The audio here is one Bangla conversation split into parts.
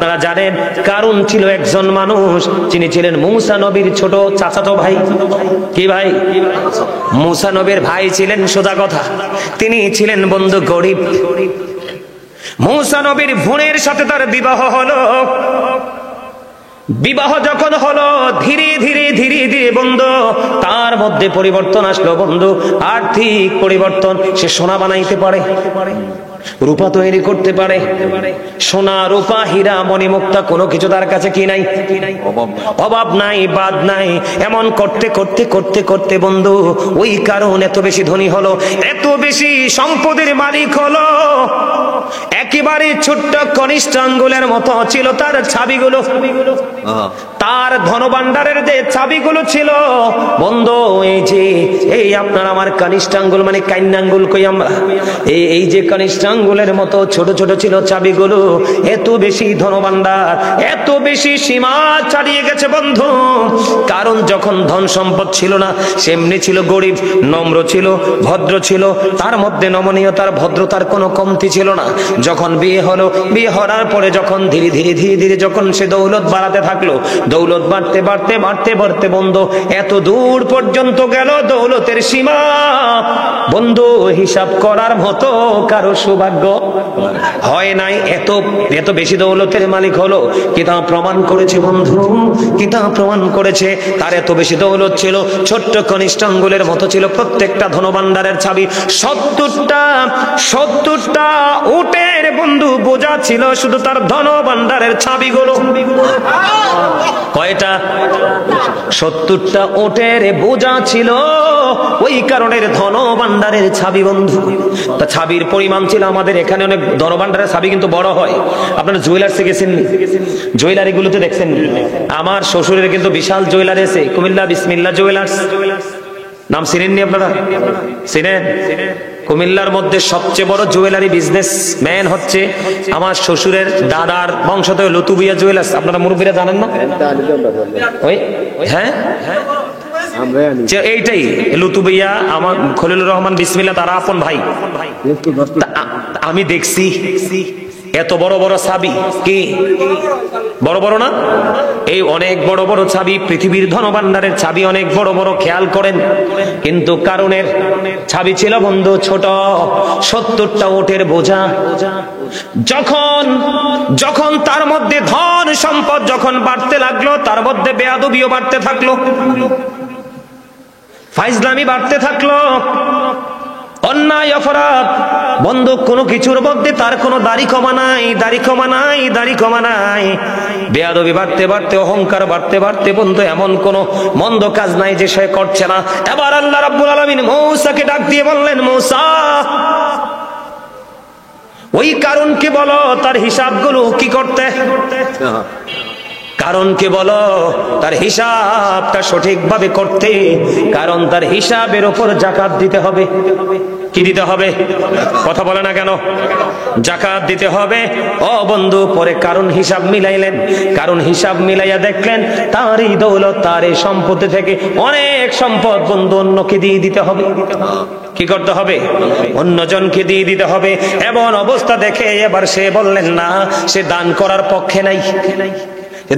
আপনারা জানেন কারুন ছিল একজন মানুষ, যিনি ছিলেন মূসা নবীর ছোট চাচাতো ভাই। কি ভাই? মূসা নবীর ভাই ছিলেন, সোজা কথা। তিনি ছিলেন বন্ধু গরিব। মূসা নবীর বোনের সাথে তার বিবাহ হলো। বিবাহ যখন হলো, ধীরে ধীরে ধীরে ধীরে বন্ধু তার মধ্যে পরিবর্তন আসলো। বন্ধু আর্থিক পরিবর্তন। সে সোনা বানাইতে পারে, রূপা তৈরি করতে পারে। সোনা, রূপা, হীরা, মণিমুক্তা কোনো কিছু তার কাছে কি নাই, অভাব নাই, বাদ নাই। এমন করতে করতে করতে করতে বন্ধু ওই কারণ এত বেশি ধনী হলো, এত বেশি সম্পদের মালিক হলো, একেবারে ছোট্ট কনিষ্ঠ আঙ্গুলের মতো ছিল তার ছাবিগুলো। তার ধনভাণ্ডারের যে ছাবিগুলো ছিল বন্ধু, এই আপনার আমার কনিষ্ঠ আঙ্গুল, মানে কাইন্না আঙ্গুল কই আমরা, এই যে কনিষ্ঠ আঙ্গুলের মতো ছোট ছোট ছিল চাবিগুলো। এত বেশি ধনভাণ্ডার, এত বেশি সীমা ছাড়িয়ে গেছে বন্ধু। কারণ যখন ধন সম্পদ ছিল না, সেমনি ছিল গরিব, নম্র ছিল, ভদ্র ছিল, তার মধ্যে নমনীয়তার, ভদ্রতার কোনো কমতি ছিল না। যখন বিয়ে হলো, বিয়ে হওয়ার পরে যখন ধীরে ধীরে ধীরে ধীরে যখন সে দৌলত বাড়াতে থাকলো, দৌলত বাড়তে বাড়তে বাড়তে বাড়তে বন্ধু এত দূর পর্যন্ত গেল, দৌলতের সীমা বন্ধু হিসাব করার মতো কারো সৌভাগ্য হয় নাই। এত এত বেশি দৌলতের মালিক হলো। কিতাব প্রমাণ করেছে বন্ধু, কিতাব প্রমাণ করেছে তার এত বেশি দৌলত ছিল। ছোট্ট কনিষ্ঠ আঙ্গুলের মতো ছিল প্রত্যেকটা ধনভাণ্ডারের চাবি। 70টা উটের বন্ধু বোঝা ছিল শুধু তার ধনভাণ্ডারের চাবিগুলো। কয়টা? 70টা উটের বোঝা ছিল ওই কারণের ধনভাণ্ডারের চাবি বন্ধু। তা ছাবির পরিমাণ ছিল, আমাদের এখানে অনেক ধনভাণ্ডারের ছাবি কিন্তু বড় হয়। আপনারা জুয়েলার্সে গেছেন, জুয়েলারি গুলোতে দেখছেন? আমার শ্বশুরের কিন্তু বিশাল জুয়েলারি আছে, কুমিল্লা বিসমিল্লা জুয়েলার্স। নাম চিনেননি আপনারা? চিনেন? কুমিল্লার মধ্যে সবচেয়ে বড় জুয়েলারি বিজনেস ম্যান হচ্ছে আমার শ্বশুরের দাদার বংশধর লুতুবিয়া জুয়েলার্স। আপনারা মুরব্বীরা জানেন না? ওই হ্যাঁ, এইটাই লুতুবিয়া, আমার খলিলুর রহমান বিসমিল্লাহ তারা আপন ভাই। আমি দেখছি এত বড় বড় চাবি, কি বড় বড় না? এই অনেক বড় বড় চাবি, পৃথিবীর ধনভাণ্ডারের চাবি অনেক বড় বড়, খেয়াল করেন। কিন্তু কারণের চাবি ছিল বন্ধু ছোট, 70টা উটের বোঝা। যখন যখন তার মধ্যে ধন সম্পদ যখন বাড়তে লাগলো, তার মধ্যে বেয়াদবিও বাড়তে থাকলো, ফাইজলামি বাড়তে থাকলো, অন্যায় অপরাধ বন্ধু কোনো কিছুর মধ্যে তার কোনো দাড়ি কমা নাই, দাড়ি কমা নাই, দাড়ি কমা নাই। বেয়াদবি বাড়তে বাড়তে, অহংকার বাড়তে বাড়তে বন্ধু এমন কোন মন্দ কাজ নাই যে সে করছে না। এবার আল্লাহ রাব্বুল আলামিন মূসাকে ডাক দিয়ে বললেন, মূসা ওই কারণকে বলো তার হিসাবগুলো কি করতে, কারণকে বলো তার হিসাবটা সঠিকভাবে করতে। কারণ তার হিসাবের উপর যাকাত দিতে হবে। কি দিতে হবে? কথা বলে না কেন? যাকাত দিতে হবে। ও বন্ধু, পরে কারণ হিসাব মিলাইলেন। কারণ হিসাব মিলাইয়া দেখলেন তার এই দৌলত, তার এই সম্পত্তি থেকে অনেক সম্পদ বন্ধু অন্যকে দিয়ে দিতে হবে। কি করতে হবে? অন্যজনকে দিয়ে দিতে হবে। এমন অবস্থা দেখে এবার সে বললেন না, সে দান করার পক্ষে নাই,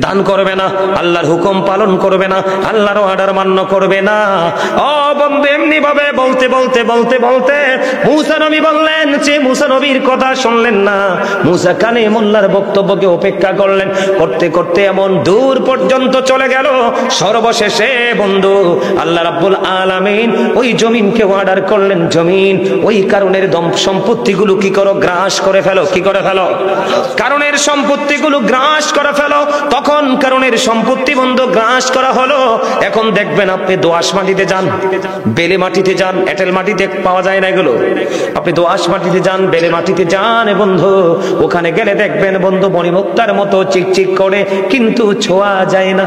দান করবে না, আল্লাহর হুকুম পালন করবে না, আল্লাহর অর্ডার মান্য করবে না। ও বন্ধু, এমনি ভাবে বলতে বলতে বলতে বলতে মূসা নবী বললেন, যে মূসা নবীর কথা শুনলেন না। মূসা কানে মোল্লার বক্তব্যকে উপেক্ষা করলেন। করতে করতে এমন দূর পর্যন্ত চলে গেল, সর্বশেষে বন্ধু আল্লাহ রাব্বুল আলামিন ওই জমিনকে অর্ডার করলেন, জমিন ওই কারণের সম্পত্তিগুলো কি করো, গ্রাস করে ফেলো। কি করে ফেলো? কারণের সম্পত্তিগুলো গ্রাস করে ফেলো। তখন কারণের সম্পত্তি বন্ধু গ্রাস করা হলো। এখন দেখবেন আপনি দোআঁশ মাটিতে যান, বেলে মাটিতে যান, এঁটেল মাটিতে পাওয়া যায় না এগুলো। আপনি দোআঁশ মাটিতে যান, বেলে মাটিতে যান বন্ধু, ওখানে গেলে দেখবেন বন্ধু মণিমুক্তার মতো চিকচিক করে, কিন্তু ছোঁয়া যায় না।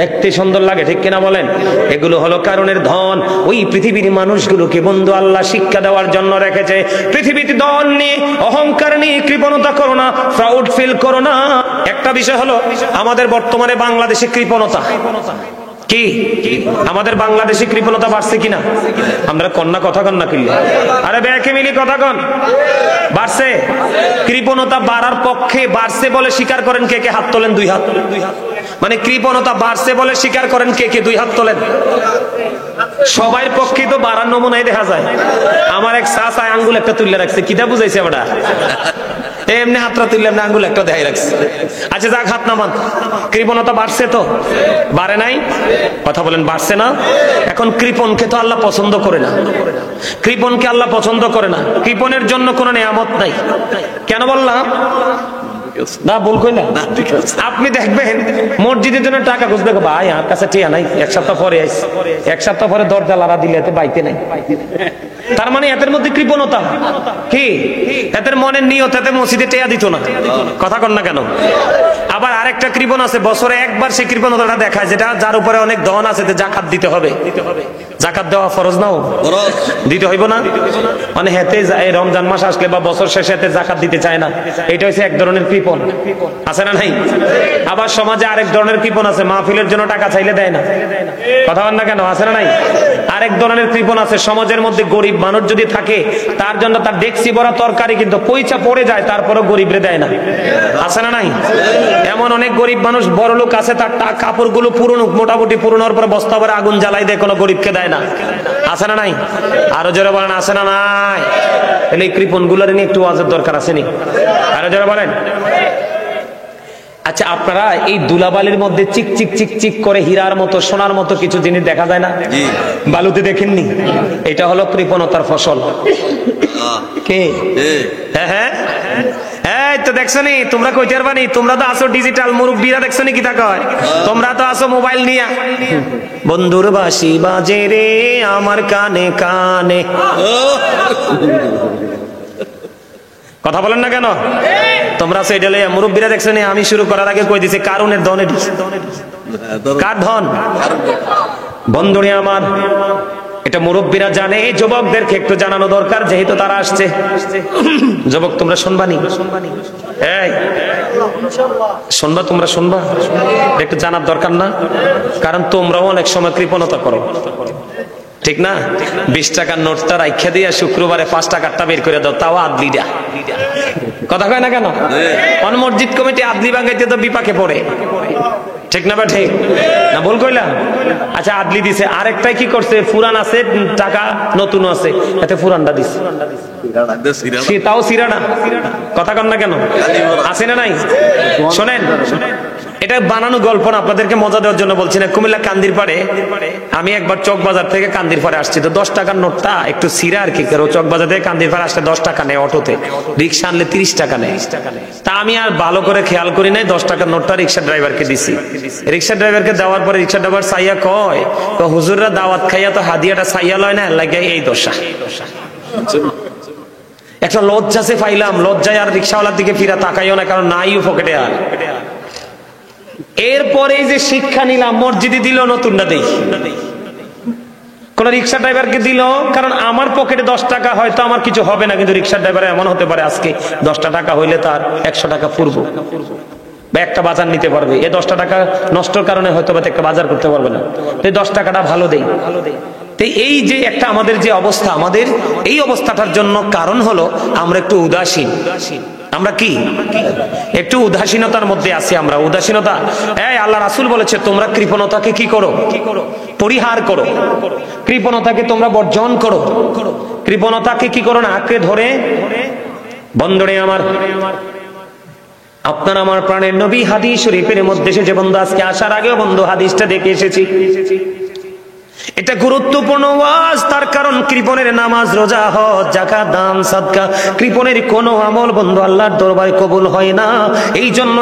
দেখতে সুন্দর লাগে, ঠিক কিনা বলেন? এগুলো হলো কারণের ধন। ওই পৃথিবীর মানুষগুলোকে বন্ধু আল্লাহ শিক্ষা দেওয়ার জন্য রেখেছে। পৃথিবীতে ধন নিয়ে, অহংকার নিয়ে কৃপণতা করো না, প্রাউড ফিল করো না। একটা বিষয় হলো আমাদের বর্তমানে বাংলাদেশে কৃপণতা। কি কি আমাদের বাংলাদেশে কৃপণতা বাড়ছে কিনা? আমরা কন্যা কথা কন না কিনলে, আরে ব্যাকে মিলি কথা কন, বাড়ছে। কৃপণতা বাড়ার পক্ষে বাড়ছে বলে স্বীকার করেন কে কে? হাত তোলেন, 2 হাত। মানে কৃপণতা বাড়ছে বলে স্বীকার করেন কে কে? 2 হাত তোলেন। সবার পক্ষে তো বাড়ার নমুনাই দেখা যায়। আমার এক চাচায় আঙ্গুল একটা তুলে রাখছে, কিটা বুঝাইছে ওটা? এমনি হাতটা তুললে এমনি আঙ্গুল একটা দেখাই রাখছে। আচ্ছা যাক, হাত নামান। কৃপণতা বাড়ছে তো? বাড়ে নাই? কথা বলেন, বাড়ছে না? এখন কৃপণকে তো আল্লাহ পছন্দ করে না। কৃপণকে আল্লাহ পছন্দ করে না। কৃপণের জন্য কোনো নিয়ামত নাই। কেন বললাম? না ভুল কই না। আপনি দেখবেন মসজিদের জন্য টাকা খুঁজবে, ভাই আমার কাছে টিয়া নাই, 1 সপ্তাহ পরে আইস, 1 সপ্তাহ পরে দরজা লাড়া দিলে এতে বাইতে নাই। তার মানে এদের মধ্যে কৃপণতা কি? এদের মনের নিয়ত এতে মসজিদে টিয়া দিত না। কথা কন না কেন? আবার আরেকটা কৃপণ আছে, বছরে একবার সেই কৃপণতাটা দেখায়, যেটা যার উপরে অনেক ধন আছে, জাকাত দিতে হবে। জাকাত দেওয়া ফরজ নাও? দিতে হইব না? মানে হেতে রমজান মাস আসলে বা বছর শেষে হেতে জাকাত দিতে চায় না। এটা হচ্ছে এক ধরনের কৃপণ, আছে না নাই? আবার সমাজে আরেক ধরনের কৃপণ আছে, মাহফিলের জন্য টাকা চাইলে দেয় না। কথা বল না কেন? আছে না নাই? আরেক ধরনের কৃপণ আছে, সমাজের মধ্যে গরিব মানুষ যদি থাকে তার জন্য তার ডেক্সি ভরা তরকারি কিন্তু পয়সা পড়ে যায়, তারপরও গরিবরে দেয় না। আছে না নাই? এমন অনেক গরিব মানুষ, বড় লোক আছে, তার কাপড়গুলো পুরনো, মোটামুটি পুরনোর পরে বস্তা ভরে আগুন জ্বালাই দেয়, কোনো গরিবকে দেয় না। আছে না নাই? আরো জোরে বলেন, আছে না নাই? এই কৃপণ গুলোর নিয়ে একটু ওয়াজের দরকার আছে নি? আরো জোরে বলেন। আচ্ছা, আপনারা এই দুলাবালির মধ্যে চিক চিক চিক চিক করে হীরার মতো, সোনার মতো কিছু জিনিস দেখা যায় না? বালুতে দেখেননি? এটা হলো কৃপণতার ফসল। কে? হ্যাঁ হ্যাঁ, এই তো দেখছো নি? তোমরা কইতে পারবানি? তোমরা তো আসো ডিজিটাল, মুরব্বীরা দেখছো নি কি তা কয়? তোমরা তো আসো মোবাইল নিয়া। বন্ধুর বাঁশি বাজে রে আমার কানে কানে। কথা বলেন না কেন? তোমরা সেটা লইয়া মুরব্বীরা দেখছো নি? আমি শুরু করার আগে কই দিছি, কারণের ধন। কার ধন? বন্ধুরে আমার, এটা মুরব্বীরা জানে, এই যুবকদেরকে একটু জানানো দরকার, যেহেতু তারা আসছে। যুবক তোমরা শুনবানি? এই শুনবা? তোমরা শুনবা? একটু জানার দরকার না? কারণ তোমরাও অনেক সময় কৃপণতা করো, ঠিক না? 20 টাকার নোটটা রাইখা দিয়া শুক্রবারে 5 টাকারটা বের করে দাও, তাও আদলিটা। কথা কয় না কেন? মসজিদ কমিটি আদলি ভাঙাইতে তো বিপাকে পড়ে, ঠিক না? বা ঠিক না? ভুল কইলাম? আচ্ছা, আদলি দিছে, আরেকটাই কি করছে? ফুরান আছে টাকা, নতুন আছে, এতে ফুরানটা দিছে, তাও সিরানা। কথা কন না কেন? আছে না নাই? শোনেন, এটা বানানো গল্প না, আপনাদেরকে মজা দেওয়ার জন্য বলছি না। কুমিল্লা কান্দির পাড়ে আমি একবার চক বাজার থেকে কান্দির পাড়ে আসছি, তো 10 টাকার নোটটা একটু সিরা আর কি। চক বাজার থেকে কান্দির পাড়ে আসলে 10 টাকা নেয় অটোতে, রিক্সা আনলে 30 টাকা নেয়। তা আমি আর ভালো করে খেয়াল করি নাই, 10 টাকার নোটটা রিক্সা ড্রাইভারকে দিছি। রিক্সা ড্রাইভারকে দেওয়ার পরে রিক্সা ড্রাইভার সাইয়া কয়, তো হুজুররা দাওয়াত খাইয়া তো হাদিয়াটা সাইয়া লয় না, লাগে এই দশা। একটা লজ্জা সে পাইলাম, লজ্জায় আর রিক্সাওয়ালার দিকে ফিরা তাকাইও না, কারণ নাইও পকেটে আর। এরপরে যে শিক্ষা নিলাম, মসজিদে দিল নতুনটা দেই, কোন রিক্সা ড্রাইভারকে দিল, কারণ আমার পকেটে 10 টাকা হয়তো আমার কিছু হবে না, কিন্তু রিক্সা ড্রাইভার এমন হতে পারে আজকে 10টা টাকা হইলে তার 100 টাকা পূর্ব বা একটা বাজার নিতে পারবে। এই 10টা টাকা নষ্টর কারণে হয়তো বা একটা বাজার করতে পারবে না, এই 10 টাকাটা ভালো দেই। এই যে একটা আমাদের যে অবস্থা, আমাদের এই অবস্থাটার জন্য কারণ হলো আমরা একটু উদাসীন। আমরা কি একটু উদাসীনতার মধ্যে আছি? আমরা উদাসীনতা, এই আল্লাহ রাসূল বলেছে তোমরা কৃপণতাকে কি করো? পরিহার করো। কৃপণতাকে তোমরা বর্জন করো। কৃপণতাকে কি করো না? আঁকড়ে ধরে। বন্ধুরে আমার, আপনার আমার প্রাণের নবী হাদিস শরীফের মধ্যে এসেছে, বন্ধু আজকে আসার আগেও বন্ধু হাদিসটা দেখে এসেছি। এটা গুরুত্বপূর্ণ ওয়াজ, তার কারণ কৃপণের নামাজ, রোজা, হজ, যাকাত, দান, সাদকা, কৃপণের কোন আমল বন্ধু আল্লাহর দরবারে কবুল হয় না। এই জন্য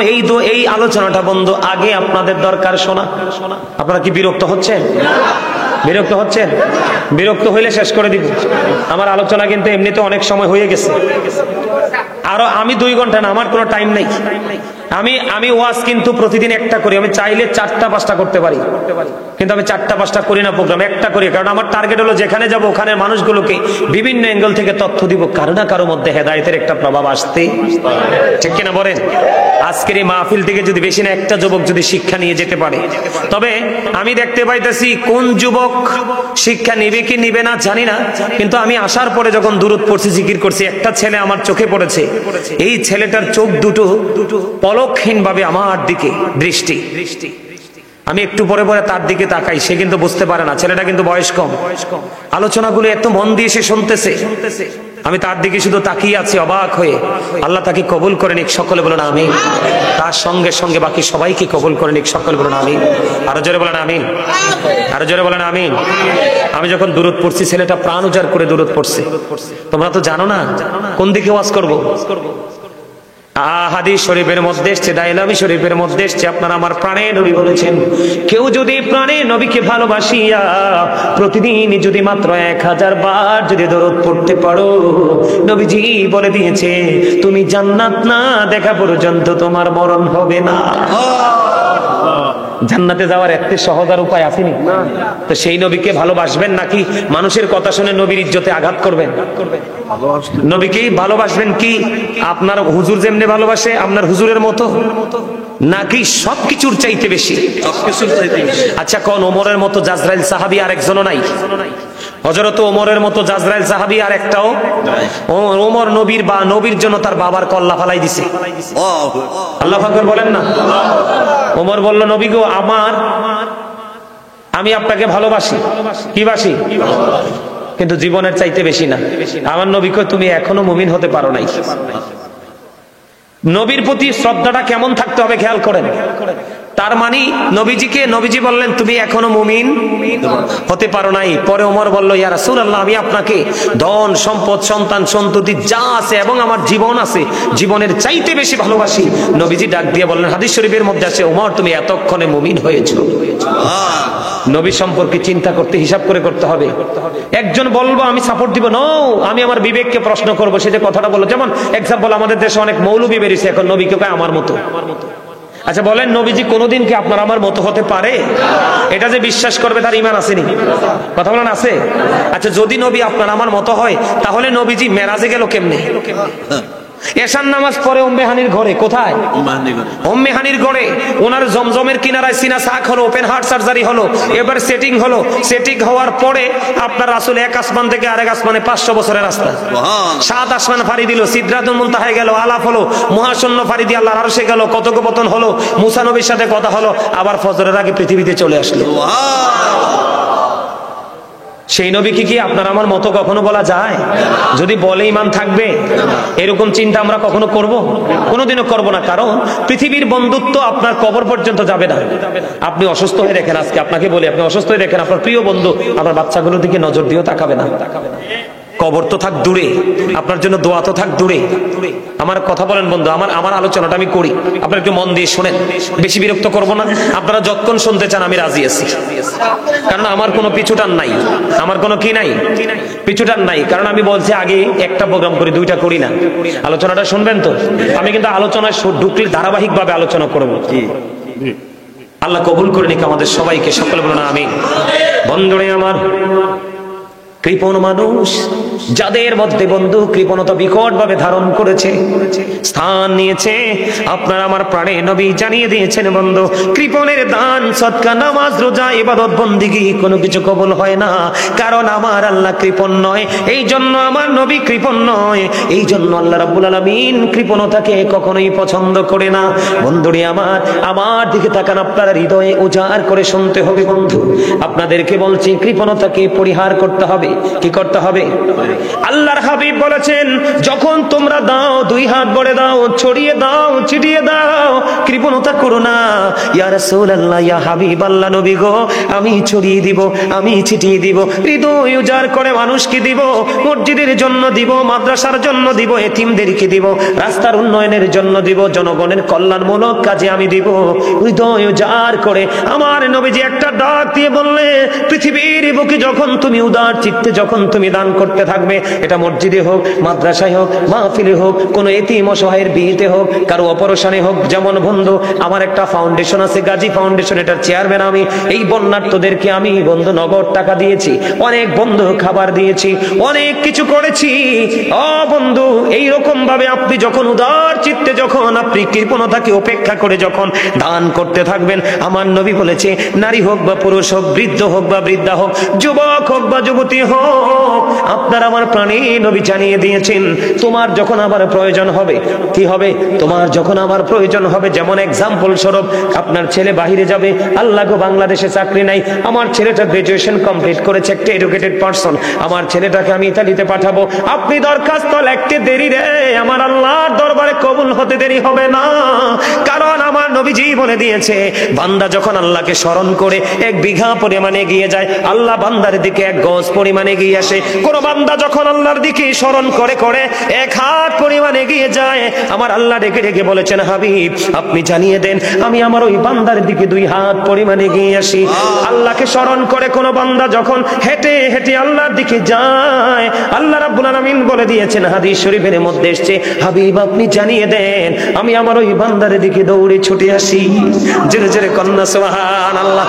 এই আলোচনাটা বন্ধু আগে আপনাদের দরকার শোনা। আপনারা কি বিরক্ত হচ্ছেন? বিরক্ত হচ্ছেন? বিরক্ত হইলে শেষ করে দিব। আমার আলোচনা কিন্তু এমনিতে অনেক সময় হয়ে গেছে, আরো আমি 2 ঘন্টা না, আমার কোনো টাইম নেই। আমি ওয়াজ কিন্তু প্রতিদিন একটা করি, আমি চাইলে 4টা 5টা করতে পারি, কিন্তু আমি 4টা 5টা করি না প্রোগ্রাম, একটা করি। কারণ আমার টার্গেট হলো যেখানে যাব ওখানে মানুষগুলোকে বিভিন্ন অ্যাঙ্গেল থেকে তথ্য দিব, কারো না কারো মধ্যে হেদায়েতের একটা প্রভাব আসতে, ঠিক কিনা বলেন? আজকের এই মাহফিল থেকে যদি বেশি না একটা যুবক যদি শিক্ষা নিয়ে যেতে পারে, তবে আমি দেখতে পাইতেছি কোন যুবক শিক্ষা নিবে কি নিবে না জানি না, কিন্তু আমি আসার পরে যখন দুরূদ পড়ছি, জিকির করছি, একটা ছেলে আমার চোখে পড়েছে। এই ছেলেটার চোখ দুটো পলকহীন ভাবে আমার দিকে দৃষ্টি। আমি একটু পরে পরে তার দিকে তাকাই, সে কিন্তু বুঝতে পারে না, ছেলেটা কিন্তু বয়স কম। আলোচনাগুলো এত মন দিয়ে সে শুনতেছে, আমি তার দিকে শুধু তাকিয়ে আছি অবাক হয়ে। আল্লাহ তাকে কবুল করে নিক, সকলে বলেন আমিন। তার সঙ্গে সঙ্গে বাকি সবাইকে কবুল করে নিক, সকলে বলেন আমিন। আরো জোরে বলেন আমিন, আরো জোরে বলেন আমিন। আমি যখন দুরূদ পড়ছি, ছেলেটা প্রাণ উজাড় করে দুরূদ পড়ছে। তোমরা তো জানো না কোন দিকে ওয়াজ করব। হাদিস শরীফের মধ্যে এসছে, দাইলামি শরীফের মধ্যে এসছে, আপনারা আমার প্রাণে নবী বলেছেন, কেউ যদি প্রাণে নবীকে ভালোবাসিয়া প্রতিদিন যদি মাত্র 1000 বার যদি দরুদ পড়তে পারো, নবীজি বলে দিয়েছে তুমি জান্নাত না দেখা পর্যন্ত তোমার মরণ হবে না। জান্নাতে যাওয়ার একটা সহজার উপায় আসেনি? তো সেই নবীকে ভালোবাসবেন নাকি মানুষের কথা শুনে নবীর ইজ্জতে আঘাত করবেন? নবীকেই ভালোবাসবেন কি আপনার হুজুর যেমনি ভালোবাসে আপনার হুজুরের মতো, নাকি সবকিছুর চাইতে বেশি? আচ্ছা, কোন ওমরের মতো জাজরাইল সাহাবী আর একজনও নাই? হযরত ওমরের মতো জাজরাইল সাহাবী আর একটাও? ওমর নবীর বা নবীর জন্য তার বাবার কল্লা ফালাই দিছে। আল্লাহু আকবার বলেন না। ওমর বলল, নবী গো, আমি আপনাকে ভালোবাসি। কি বাসি? কিন্তু জীবনের চাইতে বেশি না। আমার নবী কয় তুমি এখনো মুমিন হতে পারো নাই। নবীর প্রতি শ্রদ্ধাটা কেমন থাকতে হবে খেয়াল করেন। তার মানে নবীজি বললেন তুমি এখনো মুমিন হতে পারো নাই। পরে ওমর বলল, ইয়া রাসূলুল্লাহ, আমি আপনাকে ধন সম্পদ সন্তান সন্ততি যা আছে এবং আমার জীবন আছে, জীবনের চাইতে বেশি ভালোবাসি। নবীজি ডাক দিয়ে বললেন, হাদিস শরীফের মধ্যে আছে, ওমর তুমি এতক্ষণে মুমিন হয়েছো। নবী সম্পর্কে চিন্তা করতে, হিসাব করে করতে হবে। একজন বলবো আমি সাপোর্ট দিব, নো, আমি আমার বিবেককে প্রশ্ন করবো। সে যে কথাটা বলো, যেমন এক্সাম্পল, আমাদের দেশে অনেক মৌলবী বেরিয়েছে এখন, নবীকে কয় আমার মতো। আচ্ছা বলেন, নবীজি কোনোদিন কি আপনার আমার মতো হতে পারে? এটা যে বিশ্বাস করবে তার ঈমান আসেনি? কথা বলেন আছে? আচ্ছা, যদি নবী আপনার আমার মতো হয়, তাহলে নবীজি মেরাজে গেল কেমনে? এশার নামাজ পরে উম্মে হানির ঘরে। কোথায়? উম্মে হানির ঘরে। ওনার জমজমের কিনারায় সিনা সাক হলো, ওপেন হার্ট সার্জারি হলো, এবার সেটিং হলো। সেটিং হওয়ার পরে আপনার রাসূল এক আসমান থেকে আরেক আসমানে 500 বছরের রাস্তা, 7 আসমান ফাড়ি দিল, সিদরাতুল মুনতাহায় গেল, আলাপ হলো, মহাশূন্য ফাড়ি দিয়ে আল্লাহর আরশে গেল, কথোপকথন হলো, মুসা নবীর সাথে কথা হলো, আবার ফজরের আগে পৃথিবীতে চলে আসলো। সেই নবীকে কি আপনার আমার মতো কখনো বলা যায়? যদি বলে ঈমান থাকবে? এরকম চিন্তা আমরা কখনো করব? কোনোদিনও করব না। কারণ পৃথিবীর বন্ধুত্ব আপনার কবর পর্যন্ত যাবে না। আপনি অসুস্থ হয়ে দেখেন, আজকে আপনাকে বলি, আপনি অসুস্থ হয়ে দেখেন, আপনার প্রিয় বন্ধু আপনার বাচ্চাগুলোর দিকে নজর দিয়েও তাকাবে না। কবর তো থাক দূরে, আপনার জন্য দোয়া তো থাক দূরে। আমার কথা বলেন বন্ধু, আমার আলোচনাটা আমি করি, আপনারা একটু মন দিয়ে শোনেন, বেশি বিরক্ত করব না। আপনারা যতক্ষণ শুনতে চান আমি রাজি আছি, কারণ আমার কোনো পিছুটান নাই। আমার কোনো কি নাই? পিছুটান নাই। কারণ আমি বলছি আগে একটা প্রোগ্রাম করি, 2টা করি না। আলোচনাটা শুনবেন তো? আমি কিন্তু আলোচনায় ঢুকলে ধারাবাহিক ভাবে আলোচনা করবো। আল্লাহ কবুল করে নিক আমাদের সবাইকে, সকলে বলুন আমিন। বন্ধুরে আমার, কৃপণ মানুষ যাদের মধ্যে বন্ধু কৃপণতা বিকট ভাবে ধারণ করেছে, স্থান নিয়েছে, আপনার আমার প্রাণে নবী জানিয়ে দিয়েছেন বন্ধু, কৃপণের দান সদকা নামাজ রোজা ইবাদত বন্দিগি কোনো কিছু কবুল হয় না। কারণ আমার আল্লাহ কৃপণ নয়, এই জন্য আমার নবী কৃপণ নয়, এই জন্য আল্লাহ রাব্বুল আলামিন কৃপণতাকে কখনোই পছন্দ করে না। বন্ধুরে আমার দিকে তাকান, আপনার হৃদয়ে উজাড় করে শুনতে হবে বন্ধু। আপনাদেরকে বলছি কৃপণতাকে পরিহার করতে হবে। কি করতে হবে? আল্লাহর হাবিব বলেছেন, যখন তোমরা দাও 2 হাত ভরে দাও, ছড়িয়ে দাও, ছিটিয়ে দাও, কৃপণতা করো না। ইয়া রাসূলুল্লাহ, ইয়া হাবিবাল্লাহ, নবী গো, আমি ছড়িয়ে দিব, আমি ছিটিয়ে দিব, হৃদয় উজাড় করে মানুষকে দিব, মসজিদের জন্য দিব, মাদ্রাসার জন্য দিব, এতিমদেরকে দিব, রাস্তার উন্নয়নের জন্য দিব, জনগণের কল্যাণমূলক কাজে আমি দিব, হৃদয় উজাড় করে। আমার নবীজি একটা ডাক দিয়ে বললে, পৃথিবীর বুকে যখন তুমি উদার চিত্তে যখন তুমি দান করতে থাকবে, থাকবে। এটা মসজিদে হোক, মাদ্রাসায় হোক, মাহফিলে হোক, কোনো এতিম অসহায়ের বিয়েতে হোক, কারো অপারেশনে হোক। যেমন বন্ধু আমার একটা ফাউন্ডেশন আছে, গাজী ফাউন্ডেশন, এটার চেয়ারম্যান আমি। এই বন্যার্থদেরকে আমি বন্ধু নগদ টাকা দিয়েছি, অনেক বন্ধু খাবার দিয়েছি, অনেক কিছু করেছি। ও বন্ধু, এইরকম ভাবে আপনি যখন উদার চিত্তে, যখন আপনি কৃপণতাকে উপেক্ষা করে যখন দান করতে থাকবেন, আমার নবী বলেছে নারী হোক বা পুরুষ হোক, বৃদ্ধ হোক বা বৃদ্ধা হোক, যুবক হোক বা যুবতী হোক, আপনার আমার প্রাণী নবী জানিয়ে দিয়েছেন তোমার যখন আমার প্রয়োজন হবে, কি হবে? তোমার যখন আমার প্রয়োজন হবে, যেমন এক্সাম্পল স্বরূপ আপনার ছেলে বাহিরে যাবে, আল্লাহ গো বাংলাদেশে চাকরি নাই, আমার ছেলেটা গ্রাজুয়েশন কমপ্লিট করেছে, একটা এডুকেটেড পারসন, আমার ছেলেটাকে আমি ইতালিতে পাঠাবো, আপনি দরখাস্ত লিখতে দেরি রে, আমার আল্লাহর দরবারে কবুল হতে দেরি হবে না। কারণ আমার নবীজি বলে দিয়েছে বান্দা যখন আল্লাহকে স্মরণ করে 1 বিঘা পরিমাণে এগিয়ে যায়, আল্লাহ বান্দার দিকে 1 গজ পরিমাণে এগিয়ে আসে। কোন বান্দা যখন আল্লাহর দিকে স্মরণ করে করে 1 হাত পরিমাণে এগিয়ে যায়, আমার আল্লাহ ডেকে ডেকে বলেছেন হাবিব আপনি জানিয়ে দেন আমি আমার ওই বান্দার দিকে 2 হাত পরিমাণে এগিয়ে আসি। আল্লাহকে স্মরণ করে কোন বান্দা যখন হেঁটে হেঁটে আল্লাহর দিকে যায়, আল্লাহ রাব্বুল আলামিন বলে দিয়েছেন হাদিস শরীফের মধ্যে এসেছে হাবিব আপনি জানিয়ে দেন আমি আমার ওই বান্দার দিকে দৌড়ে ছুটে আসি। জোরে জোরে কন্যা সুবহানাল্লাহ।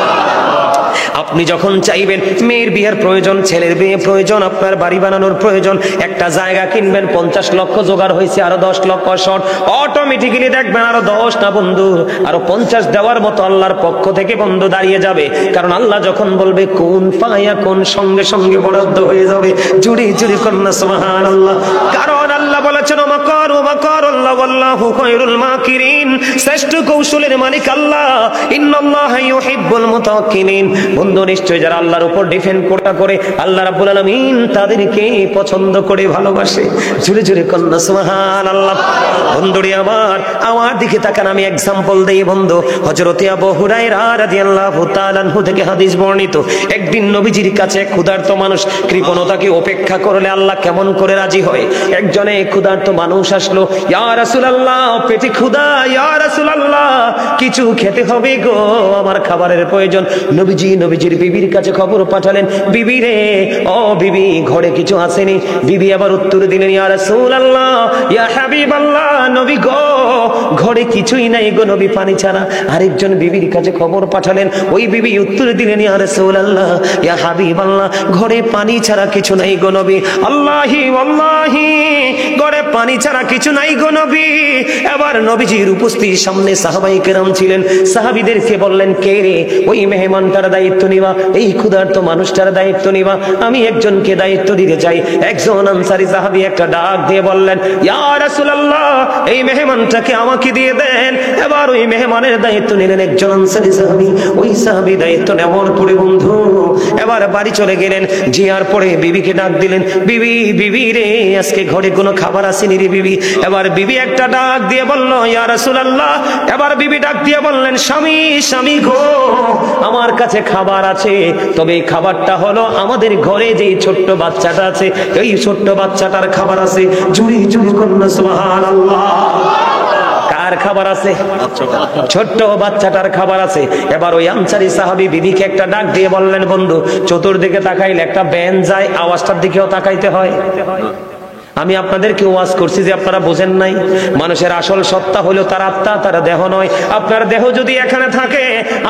আপনি যখন চাইবেন মেয়ের বিয়ের প্রয়োজন, ছেলের বিয়ে প্রয়োজন, আপনার বাড়ি বানানোর প্রয়োজন, একটা জায়গা কিনবেন, 50 লক্ষ জোগাড় হয়েছে, আরো 10 লক্ষ শর্ট, অটোমেটিক্যালি দেখবেন আরো 10 না বন্ধু, আরো 50 দেওয়ার মতো আল্লাহর পক্ষ থেকে বন্ধু দাঁড়িয়ে যাবে। কারণ আল্লাহ যখন বলবে কোন ফায়া কোন, সঙ্গে সঙ্গে বরাদ্দ হয়ে যাবে। জুড়ি জুড়ি কন্যা সুবহানাল্লাহ। কারণ আল্লাহ বলেছেন ওমাকারু মাকারাল্লাহ ওয়াল্লাহু খায়রুল মাকিরিন, শ্রেষ্ঠ কৌশলের মালিক আল্লাহ, ইন্নাল্লাহা ইউহিব্বুল মুতাওয়াক্কিলিন। বন্ধু নিশ্চয় যারা আল্লাহর উপর ডিপেন্ড করে আল্লাহ রাব্বুল আলামিন তাদেরকে পছন্দ করে ভালোবাসে। জোরে জোরে কন্যা সুবহানাল্লাহ। বন্ধুরে আমার দিকে তাকান, আমি এক্সাম্পল দেই বন্ধু। হযরত আবু হুরায়রা রাদিয়াল্লাহু তাআলা আনহু থেকে হাদিস বর্ণিত, একদিন নবীজির কাছে ক্ষুধার্ত মানুষ, কৃপণতাকে উপেক্ষা করলে আল্লাহ কেমন করে রাজি হয়। একজনে ক্ষুধার্ত মানুষ আসলো, ইয়া রাসূলুল্লাহ পেটে ক্ষুধা, ইয়া রাসূলুল্লাহ কিছু খেতে হবে গো, আমার খাবারের প্রয়োজন। নবীজির বিবির কাছে খবর পাঠালেন, বিবি রে, ও বিবি ঘরে কিছু আসেনি? বিবি আবার উত্তর দিলেন, ইয়া রাসূলুল্লাহ ইয়া হাবিবাল্লাহ, নবী গো ঘরে কিছুই নাই গো নবী, পানি ছাড়া। আরেকজন বিবির কাছে খবর পাঠালেন, ওই বিবি উত্তর দিলেন, ইয়া রাসূলুল্লাহ ইয়া হাবিবাল্লাহ, ঘরে পানি ছাড়া কিছু নাই গো নবী। আল্লাহি ওয়াল্লাহি ঘরে পানি ছাড়া কিছু নাই গো নবী। এবার নবীজির উপস্থিতির সামনে সাহাবায়ে কেরাম ছিলেন, সাহাবীদেরকে বললেন কে রে ওই মেহমানটার দায়িত্ব নিবা, এই ক্ষুধার্ত মানুষটার দায়িত্ব নিবা, আমি একজনকে দায়িত্ব দিতে চাই। একজন আনসারী সাহাবী একটা ডাক দিয়ে বললেন, ইয়া রাসূলুল্লাহ এই মেহমানটাকে আমাকে দিয়ে দেন। এবার ওই মেহমানের দায়িত্ব নিলেন একজন আনসারী সাহাবী। ওই সাহাবী দায়িত্ব নেওয়ার পরে বন্ধু এবার বাড়ি চলে গেলেন, জিয়ার পরে বিবিকে ডাক দিলেন, বিবি বিবি রে আজকে ঘরে কোনো খাবার আসেনি রে বিবি। এবার বিবি একটা ডাক দিয়ে বলল, ইয়া রাসূলুল্লাহ। এবার বিবি ডাক দিয়ে বললেন, স্বামী স্বামী গো আমার কাছে খাবার আছে, তবে এই খাবারটা হলো আমাদের ঘরে যে ছোট্ট বাচ্চাটা আছে, এই ছোট্ট বাচ্চাটার খাবার আছে। জুড়ি জুড়ি কন্যা সুবহানাল্লাহ। কার খাবার আছে? ছোট্ট বাচ্চাটার খাবার আছে। এবার ওই আনসারী সাহাবী বিবিকে একটা ডাক দিয়ে বললেন, বন্ধু চতুর্দিকে তাকাইলে একটা ব্যান যায়, আওয়াজটার দিকেও তাকাইতে হয়। আমি আপনাদেরকে ওয়াজ করছি যে আপনারা বোঝেন নাই, মানুষের আসল সত্তা হলো তার আত্মা, তার দেহ নয়। আপনার দেহ যদি এখানে থাকে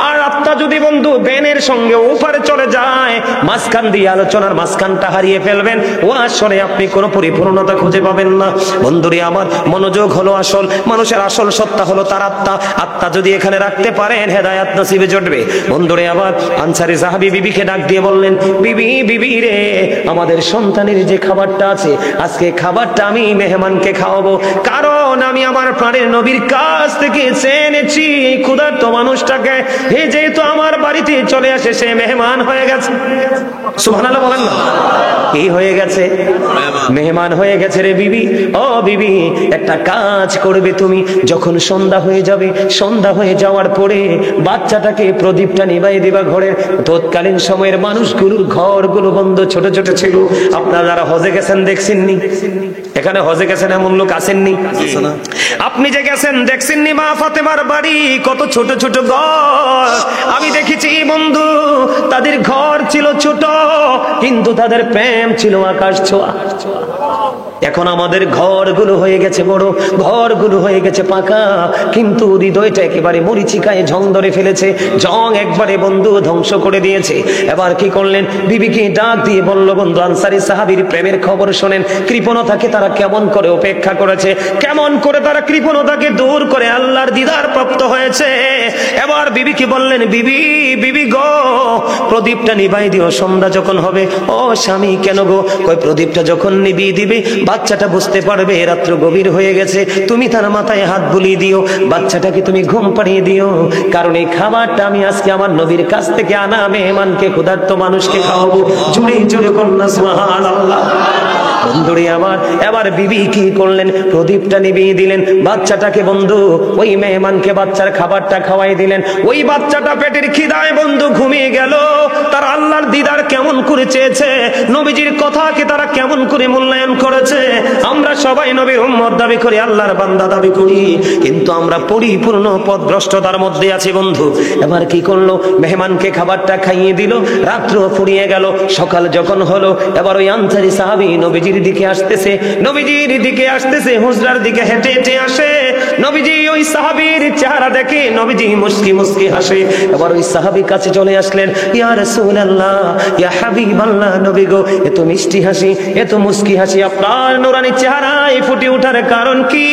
আর আত্মা যদি বন্ধু বেনের সঙ্গে ওপারে চলে যায়, মাঝখান দিয়ে আলোচনার মাঝখানটা হারিয়ে ফেলবেন, ওয়াজ শুনে আপনি কোনো পরিপূর্ণতা খুঁজে পাবেন না। বন্ধুরে আমার, মনোযোগ হলো আসল, মানুষের আসল সত্তা হলো তার আত্মা। আত্মা যদি এখানে রাখতে পারেন হেদায়েত নসিবে জুটবে। বন্ধুরে আবার আনসারী সাহাবী বিবিকে ডাক দিয়ে বললেন, বিবি বিবি রে আমাদের সন্তানের যে খাবারটা আছে, আজকে খাবারটা আমি মেহমানকে খাওয়াবো, কারণ আমি আমার প্রাণের নবীর কাছ থেকে জেনেছি ক্ষুধার্ত মানুষটাকে যেহেতু আমার বাড়িতে চলে আসে সে মেহমান হয়ে গেছে। সুবহানাল্লাহ বলেন না, কি হয়ে গেছে? মেহমান হয়ে গেছে রে বিবি। ও বিবি একটা কাজ করবে তুমি, যখন সন্ধ্যা হয়ে যাবে, সন্ধ্যা হয়ে যাওয়ার পরে বাচ্চাটাকে প্রদীপটা নিভাই দিবা ঘরে। তৎকালীন সময়ের মানুষগুলোর ঘরগুলো বন্ধ, ছোট ছোট ছিল। আপনারা যারা হজে গেছেন দেখছেননি, এখানে হজে গেছেন এমন লোক আসেননি? আপনি যে গেছেন দেখছেননি মা ফাতেমার বাড়ি কত ছোট ছোট ঘর? আমি দেখেছি বন্ধু, তাদের ঘর ছিল ছোট কিন্তু তাদের প্রেম ছিল আকাশ ছোঁয়া। এখন আমাদের ঘরগুলো হয়ে গেছে বড়, ঘরগুলো হয়ে গেছে পাকা, কিন্তু হৃদয়টা একেবারে মরিচিকায় জং ধরে ফেলেছে। জং একবারে বন্ধু ধ্বংস করে দিয়েছে। এবার কি করলেন? বিবিকে ডাক দিয়ে বলল, বন্ধু আনসারী সাহাবীর প্রেমের খবর শোনেন। কৃপণতাকে তারা কেমন করে উপেক্ষা করেছে, কেমন করে তারা কৃপণতাকে দূর করে আল্লাহর দিদার প্রাপ্ত হয়েছে। এবার বিবিকে বললেন, বিবি বিবি গো, প্রদীপটা নিভাই দিও সন্ধ্যা যখন হবে। ও স্বামী, কেন গো? কই প্রদীপটা যখন নিভিয়ে দিবে বাচ্চাটা বুঝতে পারবে রাত্র গভীর হয়ে গেছে, তুমি তার মাথায় হাত বুলিয়ে দিও, বাচ্চাটাকে তুমি ঘুম পাড়িয়ে দিও, কারণ এই খাবারটা আমি আজকে আমার নবীর কাছ থেকে আনা মেহমানকে, ক্ষুধার্ত মানুষকে খাওয়াবো। জুড়ে জুড়ে কন্যা সুবহানাল্লাহ। বন্ধুরে আমার, এবার বিবি কি করলেন? প্রদীপটা নিভিয়ে দিলেন, বাচ্চাটাকে বন্ধু ওই মেহমানকে বাচ্চার খাবারটা খাওয়াই দিলেন। ওই বাচ্চাটা পেটের খিদায় বন্ধু ঘুমিয়ে গেল। তারা আল্লাহর দিদার কেমন করে চেয়েছে, নবীজির কথাকে তারা কেমন করে মূল্যায়ন করেছে। আমরা সবাই নবীর উম্মত দাবি করি, আল্লাহর বান্দা দাবি করি, কিন্তু আমরা পরিপূর্ণ পথভ্রষ্টতার মধ্যে আছি বন্ধু। এবার কি করলো? মেহমানকে খাবারটা খাইয়ে দিল, রাত্র ফুরিয়ে গেল। সকাল যখন হলো, এবার ওই আনসারী সাহাবী নবীজির দিকে আসতেছে, নবীজির দিকে আসতেছে, হুজরার দিকে হেঁটে হেঁটে আসে। নবীজি ওই সাহাবীর চেহারা দেখে নবীজি মুস্কি মুস্কি হাসে। এবার ওই সাহাবী কাছে চলে আসলেন, ইয়া রাসূলুল্লাহ, ইয়া হাবিবাল্লাহ, নবী গো, এত মিষ্টি হাসি, এত মুস্কি হাসি আপনার নুরানি চেহারায় ফুটে ওঠার কারণ কি?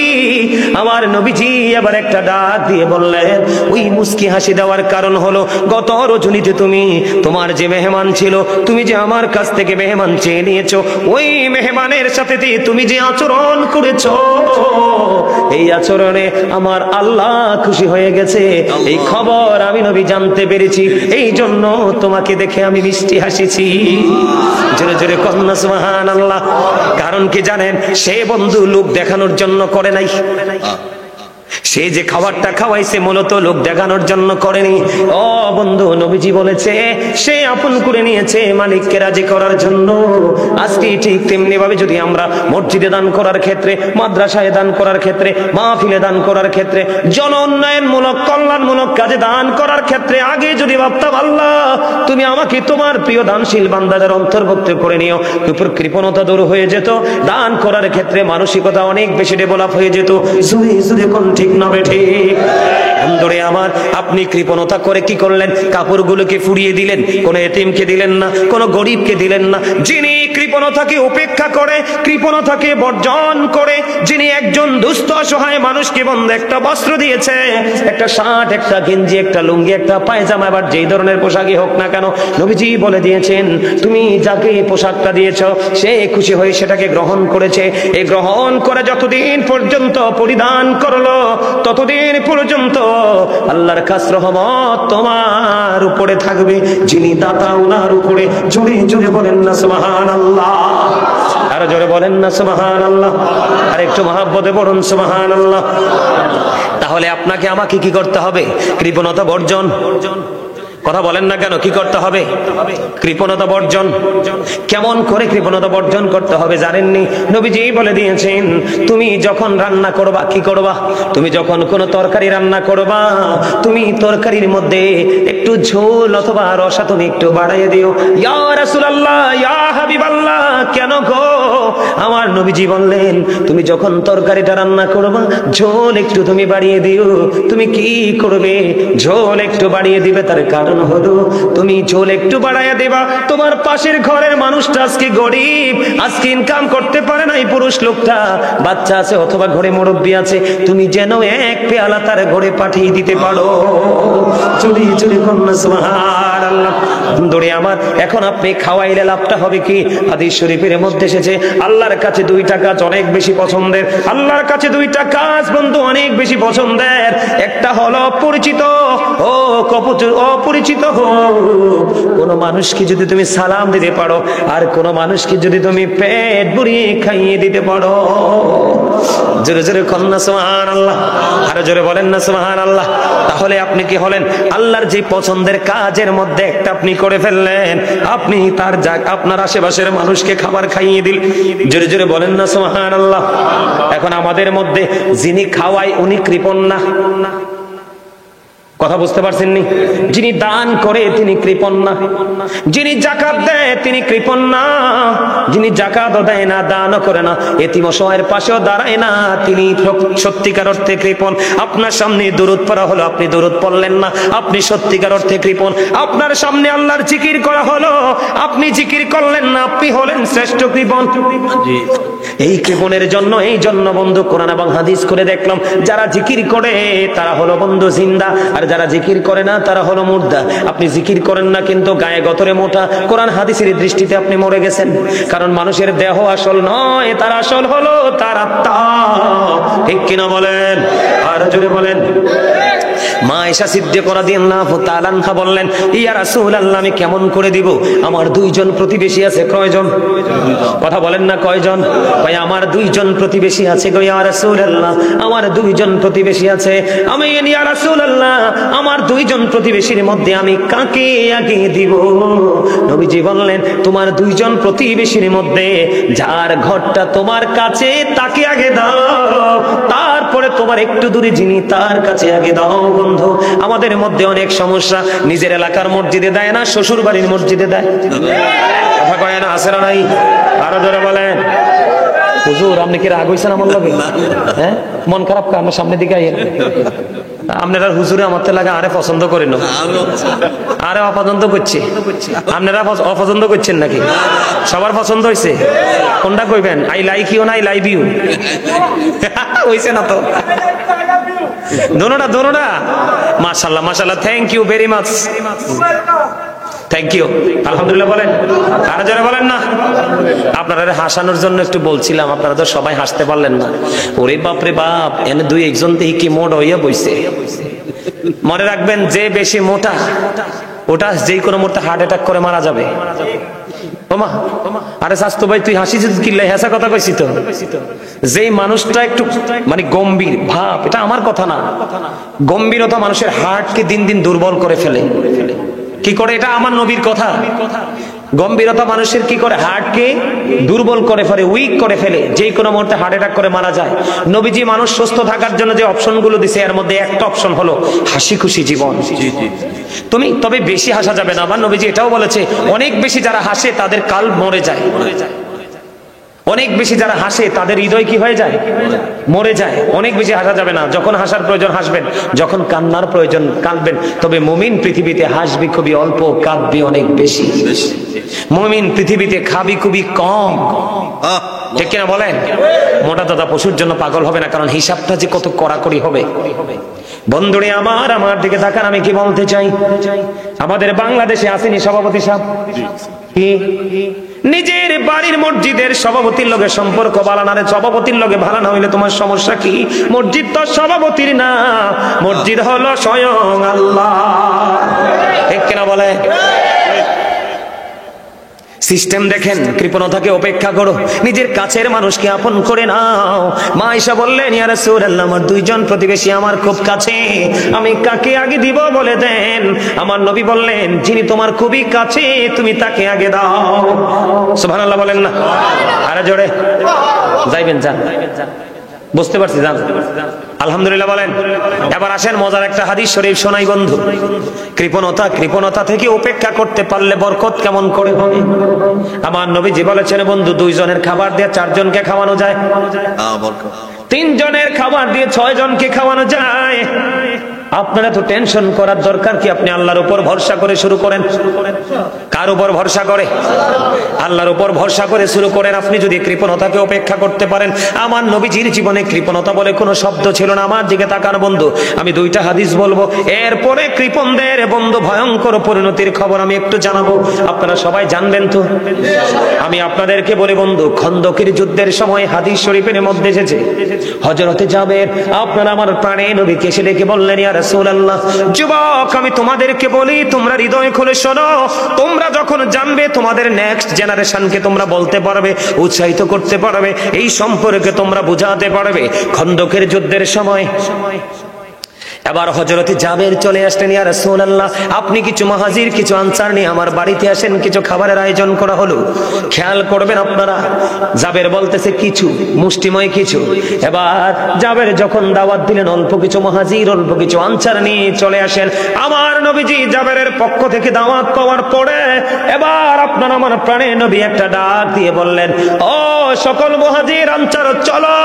আমার নবীজি এবার একটা ডাক দিয়ে বললেন, ওই মুস্কি হাসি দেওয়ার কারণ হলো গত রজনীতে তুমি, তোমার যে মেহমান ছিল, তুমি যে আমার কাছ থেকে মেহমান চেয়ে নিয়েছো, ওই মেহমানের সাথে তুমি যে আচরণ করেছো, এই আচরণে আমার আল্লাহ খুশি হয়ে গেছে। এই খবর আমি নবী জানতে পেরেছি, এই জন্য তোমাকে দেখে আমি মিষ্টি হাসিছি। জোরে জোরে কন্যা সুবহানাল্লাহ। কারণ কি জানেন? সে বন্ধু লোক দেখানোর জন্য করে নাই। সে যে খাবারটা খাওয়াইছে মূলত লোক দেখানোর জন্য করেনি। ও বন্ধু, নবীজি বলেছে সে আপন করে নিয়েছে মালিককে রাজি করার জন্য। আজকে ঠিক তেমনি ভাবে যদি আমরা মসজিদে দান করার ক্ষেত্রে, মাদ্রাসায় দান করার ক্ষেত্রে, মাহফিলে দান করার ক্ষেত্রে, জন উন্নয়নমূলক কল্যাণমূলক কাজে দান করার ক্ষেত্রে আগে যদি ভাবতাম, আল্লাহ তুমি আমাকে তোমার প্রিয় দানশীল বান্দাদের অন্তর্ভুক্ত করে নিও, কৃপণতা দূর হয়ে যেত। দান করার ক্ষেত্রে মানসিকতা অনেক বেশি ডেভেলপ হয়ে যেত। জুড়ে জুড়ে কোন ঠিক নবে ঠিক? বন্ধুরে আমার, আপনি কৃপণতা করে কি করলেন? কাপড়গুলোকে ফুরিয়ে দিলেন, কোন এতিমকে দিলেন না, কোন গরিবকে দিলেন না। যিনি কৃপণতাকে উপেক্ষা করে, কৃপণতাকে বর্জন করে, যিনি একজন দুস্থ অসহায় মানুষকে বন্ধু একটা বস্ত্র দিয়েছে, একটা শার্ট, একটা গেঞ্জি, একটা লুঙ্গি, একটা পায়জামা, এবার যেই ধরনের পোশাকই হোক না কেন, নবীজি বলে দিয়েছেন তুমি যাকে পোশাকটা দিয়েছ সে খুশি হয়ে সেটাকে গ্রহণ করেছে। এই গ্রহণ করে যতদিন পর্যন্ত পরিধান করলো, ততদিন পর্যন্ত আল্লাহর খাস রহমত তোমার উপরে থাকবে। যিনি দাতা ওনার উপরে। জোরে জোরে বলেন না সুবহানাল্লাহ। আর জোরে বলেন না সুবহানাল্লাহ। আর একটু মহব্বতে বলুন সুবহানাল্লাহ। তাহলে আপনাকে আমাকে কি করতে হবে? কৃপণতা বর্জন। কথা বলেন না কেন? কি করতে হবে? কৃপণতা বর্জন। কেমন করে কৃপণতা বর্জন করতে হবে জানেননি? নবীজি বলে দিয়েছেন, তুমি যখন রান্না করবা, কি করবা? তুমি যখন কোনো তরকারি রান্না করবা, তুমি তরকারির মধ্যে একটু ঝোল অথবা রসা তুমি একটু বাড়াইয়ে দিও। ইয়া রাসূলুল্লাহ, ইয়া হাবিবাল্লাহ, কেন গো? আমার নবীজি বললেন, তুমি যখন তরকারিটা রান্না করবা, ঝোল একটু তুমি বাড়িয়ে দিও। তুমি কি করবে? ঝোল একটু বাড়িয়ে দিবে, তার কারণ হলো তুমি ঝোল একটু বাড়াইয়া দেবা। তোমার পাশের ঘরের মানুষটা আজকে গরিব, আজকে ইনকাম করতে পারে না, এই পুরুষ লোকটা, বাচ্চা আছে অথবা ঘরে মুরব্বি আছে, তুমি যেন এক পেয়ালা তার ঘরে পাঠিয়ে দিতে পারো। চলি চলি কন্যা সুবহানাল্লাহ। বন্ধুরে আমার, এখন আপনি খাওয়াইলে লাভটা হবে কি? হাদিস শরীফের মধ্যে এসেছে, আল্লাহর কাছে দুইটা কাজ অনেক বেশি পছন্দের। আল্লাহর কাছে দুইটা কাজ বন্ধু অনেক বেশি পছন্দের। একটা হলো পরিচিত ও অপরিচিত পরিচিত হও। কোন মানুষকে যদি তুমি সালাম দিতে পারো, আর কোন মানুষকে যদি তুমি পেট ভরিয়ে খাইয়ে দিতে পারো, জোরে জোরে কন্যা সুবহানাল্লাহ, আরো জোরে বলেন না সুবহানাল্লাহ। তাহলে আপনি কি হলেন? আল্লাহর যে পছন্দের কাজের মধ্যে একটা আপনি করে ফেললেন, আপনি তার আপনার আশেপাশের মানুষকে খাবার খাইয়ে দিলেন। জোরে জোরে বলেন না সুবহানাল্লাহ। এখন আমাদের মধ্যে যিনি খাওয়ায় উনি কৃপণ না? কথা বুঝতে পারছেন নি? যিনি দান করে তিনি কৃপণ না? যিনি যাকাত দেয় তিনি কৃপণ না? যিনি যাকাতও দেয় না, দানও করে না, এতিম অসহায়ের পাশেও দাঁড়ায় না, তিনি সত্যিকার অর্থে কৃপণ। আপনার সামনে দুরূদ পড়া হলো, আপনি দুরূদ পড়লেন না, আপনি সত্যিকার অর্থে কৃপণ। আপনার সামনে আল্লাহর জিকির করা হলো, আপনি জিকির করলেন না, আপনি হলেন শ্রেষ্ঠ কৃপণ। এই কৃপণের জন্য, এই জন্য বন্ধু কোরআন এবং হাদিস করে দেখলাম, যারা জিকির করে তারা হলো বন্ধু জিন্দা, আর যারা জিকির করে না তারা হলো মুর্দা। আপনি জিকির করেন না কিন্তু গায়ে গতরে মোটা, কোরআন হাদিসের দৃষ্টিতে আপনি মরে গেছেন। কারণ মানুষের দেহ আসল নয়, তার আসল হলো তার আত্মা। ঠিক কিনা বলেন? আর জোরে বলেন। মা আয়েশা সিদ্দিকা রাদিয়াল্লাহু তাআলা আনহা বললেন, ইয়া রাসূলুল্লাহ, আমি কেমন করে দিব? আমার দুইজন প্রতিবেশী আছে। কয়জন? কথা বলেন না, কয়জন? ভাই আমার দুইজন প্রতিবেশী আছে গো ইয়া রাসূলুল্লাহ, আমার দুইজন প্রতিবেশী আছে। আমি ইয়া রাসূলুল্লাহ, আমার দুইজন প্রতিবেশীর মধ্যে আমি কাকে আগে দিব? নবীজি বললেন, তোমার দুইজন প্রতিবেশীর মধ্যে যার ঘরটা তোমার কাছে তাকে আগে দাও, তারপরে তোমার একটু দূরে যিনি তার কাছে আগে দাও। বন্ধু, আমাদের মধ্যে অনেক সমস্যা। নিজের এলাকার মসজিদে দেয় না, শ্বশুর বাড়ির মসজিদে দেয়। কথা কয় না, আছে না নাই? আরো জোরে বলেন। হুজুর আপনি কি রাগ হইছেন আমার লগে? হ্যাঁ, মন খারাপ কা? আমার সামনের দিকে আইয়েন। আপনারা হুজুরে আমার লাগে আরে পছন্দ করেন, আরে অপছন্দ করছে। আপনারা অপছন্দ করছেন নাকি? সবার পছন্দ হয়েছে? কোনটা কইবেন? আই লাইক ইউ না আই লাইভ ইউ? হইছে না তো? দোনোটা দোনোটা। মাশাআল্লাহ মাশাআল্লাহ, thank you very much, thank you, আলহামদুলিল্লাহ বলেন। আরো যারা বলেন না। আপনারা হাসানোর জন্য একটু বলছিলাম, আপনারা তো সবাই হাসতে পারলেন না। ওরে বাপ রে বাপ, এনে দুই একজন দেখি কি মোটা হইয়া বইছে। মনে রাখবেন, যে বেশি মোটা ওটা যে কোনো মুহূর্তে হার্ট অ্যাটাক করে মারা যাবে। ওমা, আরে স্বাস্থ্য ভাই তুই হাসিস কিল্লাই, হেসা কথা কইছি তো। যেই মানুষটা একটু মানে গম্ভীর ভাব, এটা আমার কথা না, গম্ভীরতা মানুষের হার্টকে দিন দিন দুর্বল করে ফেলে। কি করে? এটা আমার নবীর কথা। গম্ভীরতা মানুষের কি করে? হার্টকে দুর্বল করে ফেলে, উইক করে ফেলে, যে কোনো মুহূর্তে হার্ট অ্যাটাক করে মারা যায়। নবীজি মানুষ সুস্থ থাকার জন্য যে অপশনগুলো দিছে, এর মধ্যে একটা অপশন হলো হাসি খুশি জীবন। তুমি তবে বেশি হাসা যাবে না। আমার নবীজি এটাও বলেছে, অনেক বেশি যারা হাসে তাদের কাল মরে যায়। অনেক বেশি যারা হাসে তাদের হৃদয় কি হয়ে যায়? মরে যায়। অনেক বেশি হাসা যাবে না। যখন হাসার প্রয়োজন হাসবেন, যখন কান্নার প্রয়োজন কাঁদবেন। তবে মুমিন পৃথিবীতে হাসবি খুবই অল্প, কাঁদবি অনেক বেশি। মুমিন পৃথিবীতে খাবি খুবই কম। ঠিক কিনা বলেন? মোটা দাদা পশুর জন্য পাগল হবে না, কারণ হিসাবটা যে কত কড়াকড়ি হবে। বন্ধুরে আমার, আমার দিকে তাকান, আমি কি বলতে চাই? আমাদের বাংলাদেশে আসেনি সভাপতি সাহেব? কি নিজের বাড়ির মসজিদের সভাপতির লগে সম্পর্ক ভালো না? সভাপতির লগে ভালো না হইলে তোমার সমস্যা কি? মসজিদ তো সভাপতির না, মসজিদ হলো স্বয়ং আল্লাহ। ঠিক কিনা বলে? সিস্টেম দেখেন, কৃপণতাকে উপেক্ষা করো, নিজের কাছের মানুষকে আপন করে নাও। মা আয়েশা বললেন, ইয়া রাসূলুল্লাহ, আমার দুইজন প্রতিবেশী আমার খুব কাছে, আমি কাকে আগে দিব বলে দেন। আমার নবী বললেন, যিনি তোমার খুবই কাছে তুমি তাকে আগে দাও। সুবহানাল্লাহ বলেন না? আরে জোরে যাইবেন, যান। বুঝতে পারছি, যান। আলহামদুলিল্লাহ বলেন। এবার আসেন, মজার একটা হাদিস শরীফ শোনাই বন্ধু। কৃপণতা থেকে উপেক্ষা করতে পারলে বরকত কেমন করে হবে? আমার নবীজি বলেছেন, বন্ধু, দুইজনের খাবার দিয়ে চারজনকে খাওয়ানো যায়, তিনজনের খাবার দিয়ে 6 জনকে খাওয়ানো যায়। আপনারা তো টেনশন করার দরকার কি? আপনি আল্লাহর উপর ভরসা করে শুরু করেন। কার উপর ভরসা করে? আল্লাহর উপর ভরসা করে শুরু করেন। আপনি যদি কৃপণতাকে উপেক্ষা করতে পারেন, আমার নবীজির জীবনে কৃপণতা বলে কোনো শব্দ ছিল না। আমার দিকে তাকান বন্ধু, আমি দুইটা হাদিস বলবো, এরপরে কৃপণদের বন্ধু ভয়ঙ্কর পরিণতির খবর আমি একটু জানাবো, আপনারা সবাই জানবেন তো। আমি আপনাদেরকে বলি বন্ধু, খন্দকের যুদ্ধের সময় হাদিস শরীফের মধ্যে এসেছে, হযরতে জাবের আপনার আমার প্রাণে নবীকে এসে ডেকে বললেন, ইয়া রাসূলুল্লাহ, যুবক আমি তোমাদেরকে বলি, তোমরা হৃদয় খুলে শোনো, তোমরা যখন জানবে তোমাদের নেক্সট জেনারেশনকে তোমরা বলতে পারবে, উৎসাহিত করতে পারবে, এই সম্পর্কে তোমরা বুঝাতে পারবে। খন্দকের যুদ্ধের সময় এবার হযরতে জাবের চলে আসলেন, ইয়া রাসূলুল্লাহ আপনি কিছু মুহাজির কিছু আনসার নিয়ে আমার বাড়িতে আসেন, কিছু খাবারের আয়োজন করা হলো, খেয়াল করবেন আপনারা। জাবের বলতেছে কিছু, মুষ্টিময় কিছু। এবার জাবের যখন দাওয়াত দিলেন, অল্প কিছু মুহাজির অল্প কিছু আনসার নিয়ে চলে আসেন। আমার নবীজি জাবেরের পক্ষ থেকে দাওয়াত পাওয়ার পরে এবার আপনার আমার প্রাণে নবী একটা ডাক দিয়ে বললেন, ও সকল মুহাজির আনসার চলো,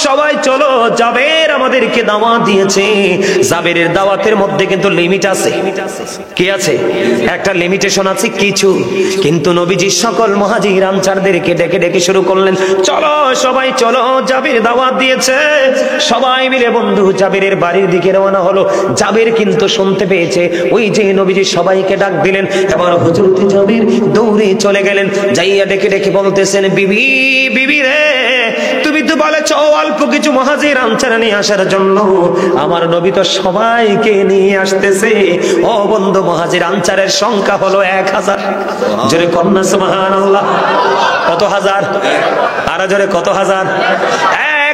সবাই চলো, জাবের আমাদেরকে দাওয়াত দিয়েছে। জাবেরের দাওয়াতের মধ্যে কিন্তু লিমিট আছে। কি আছে? একটা লিমিটেশন আছে কিছু। কিন্তু নবীজি সকল মুহাজির আনসারদেরকে ডেকে ডেকে শুরু করলেন, চলো সবাই চলো, জাবের দাওয়াত দিয়েছে। সবাই মিলে বন্ধু জাবেরের বাড়ির দিকে রওনা হলো। জাবের কিন্তু শুনতে পেয়েছে ওই যে নবীজি সবাইকে ডাক দিলেন। এবার হযরত জাবের দৌড়ে চলে গেলেন, যাইয়া ডেকে ডেকে বলতেছেন, বিবি বিবি রে, তুমি তো বলেছো অল্প কিছু মুহাজির আনসার নিয়ে আসার জন্য, আমার নবী তো সবাইকে নিয়ে আসতেছে। ও বন্ধু, মুহাজির আনসারের সংখ্যা হলো 1000। জোরে কন্যা সুবহানাল্লাহ। কত হাজার? আরো জোরে কত হাজার?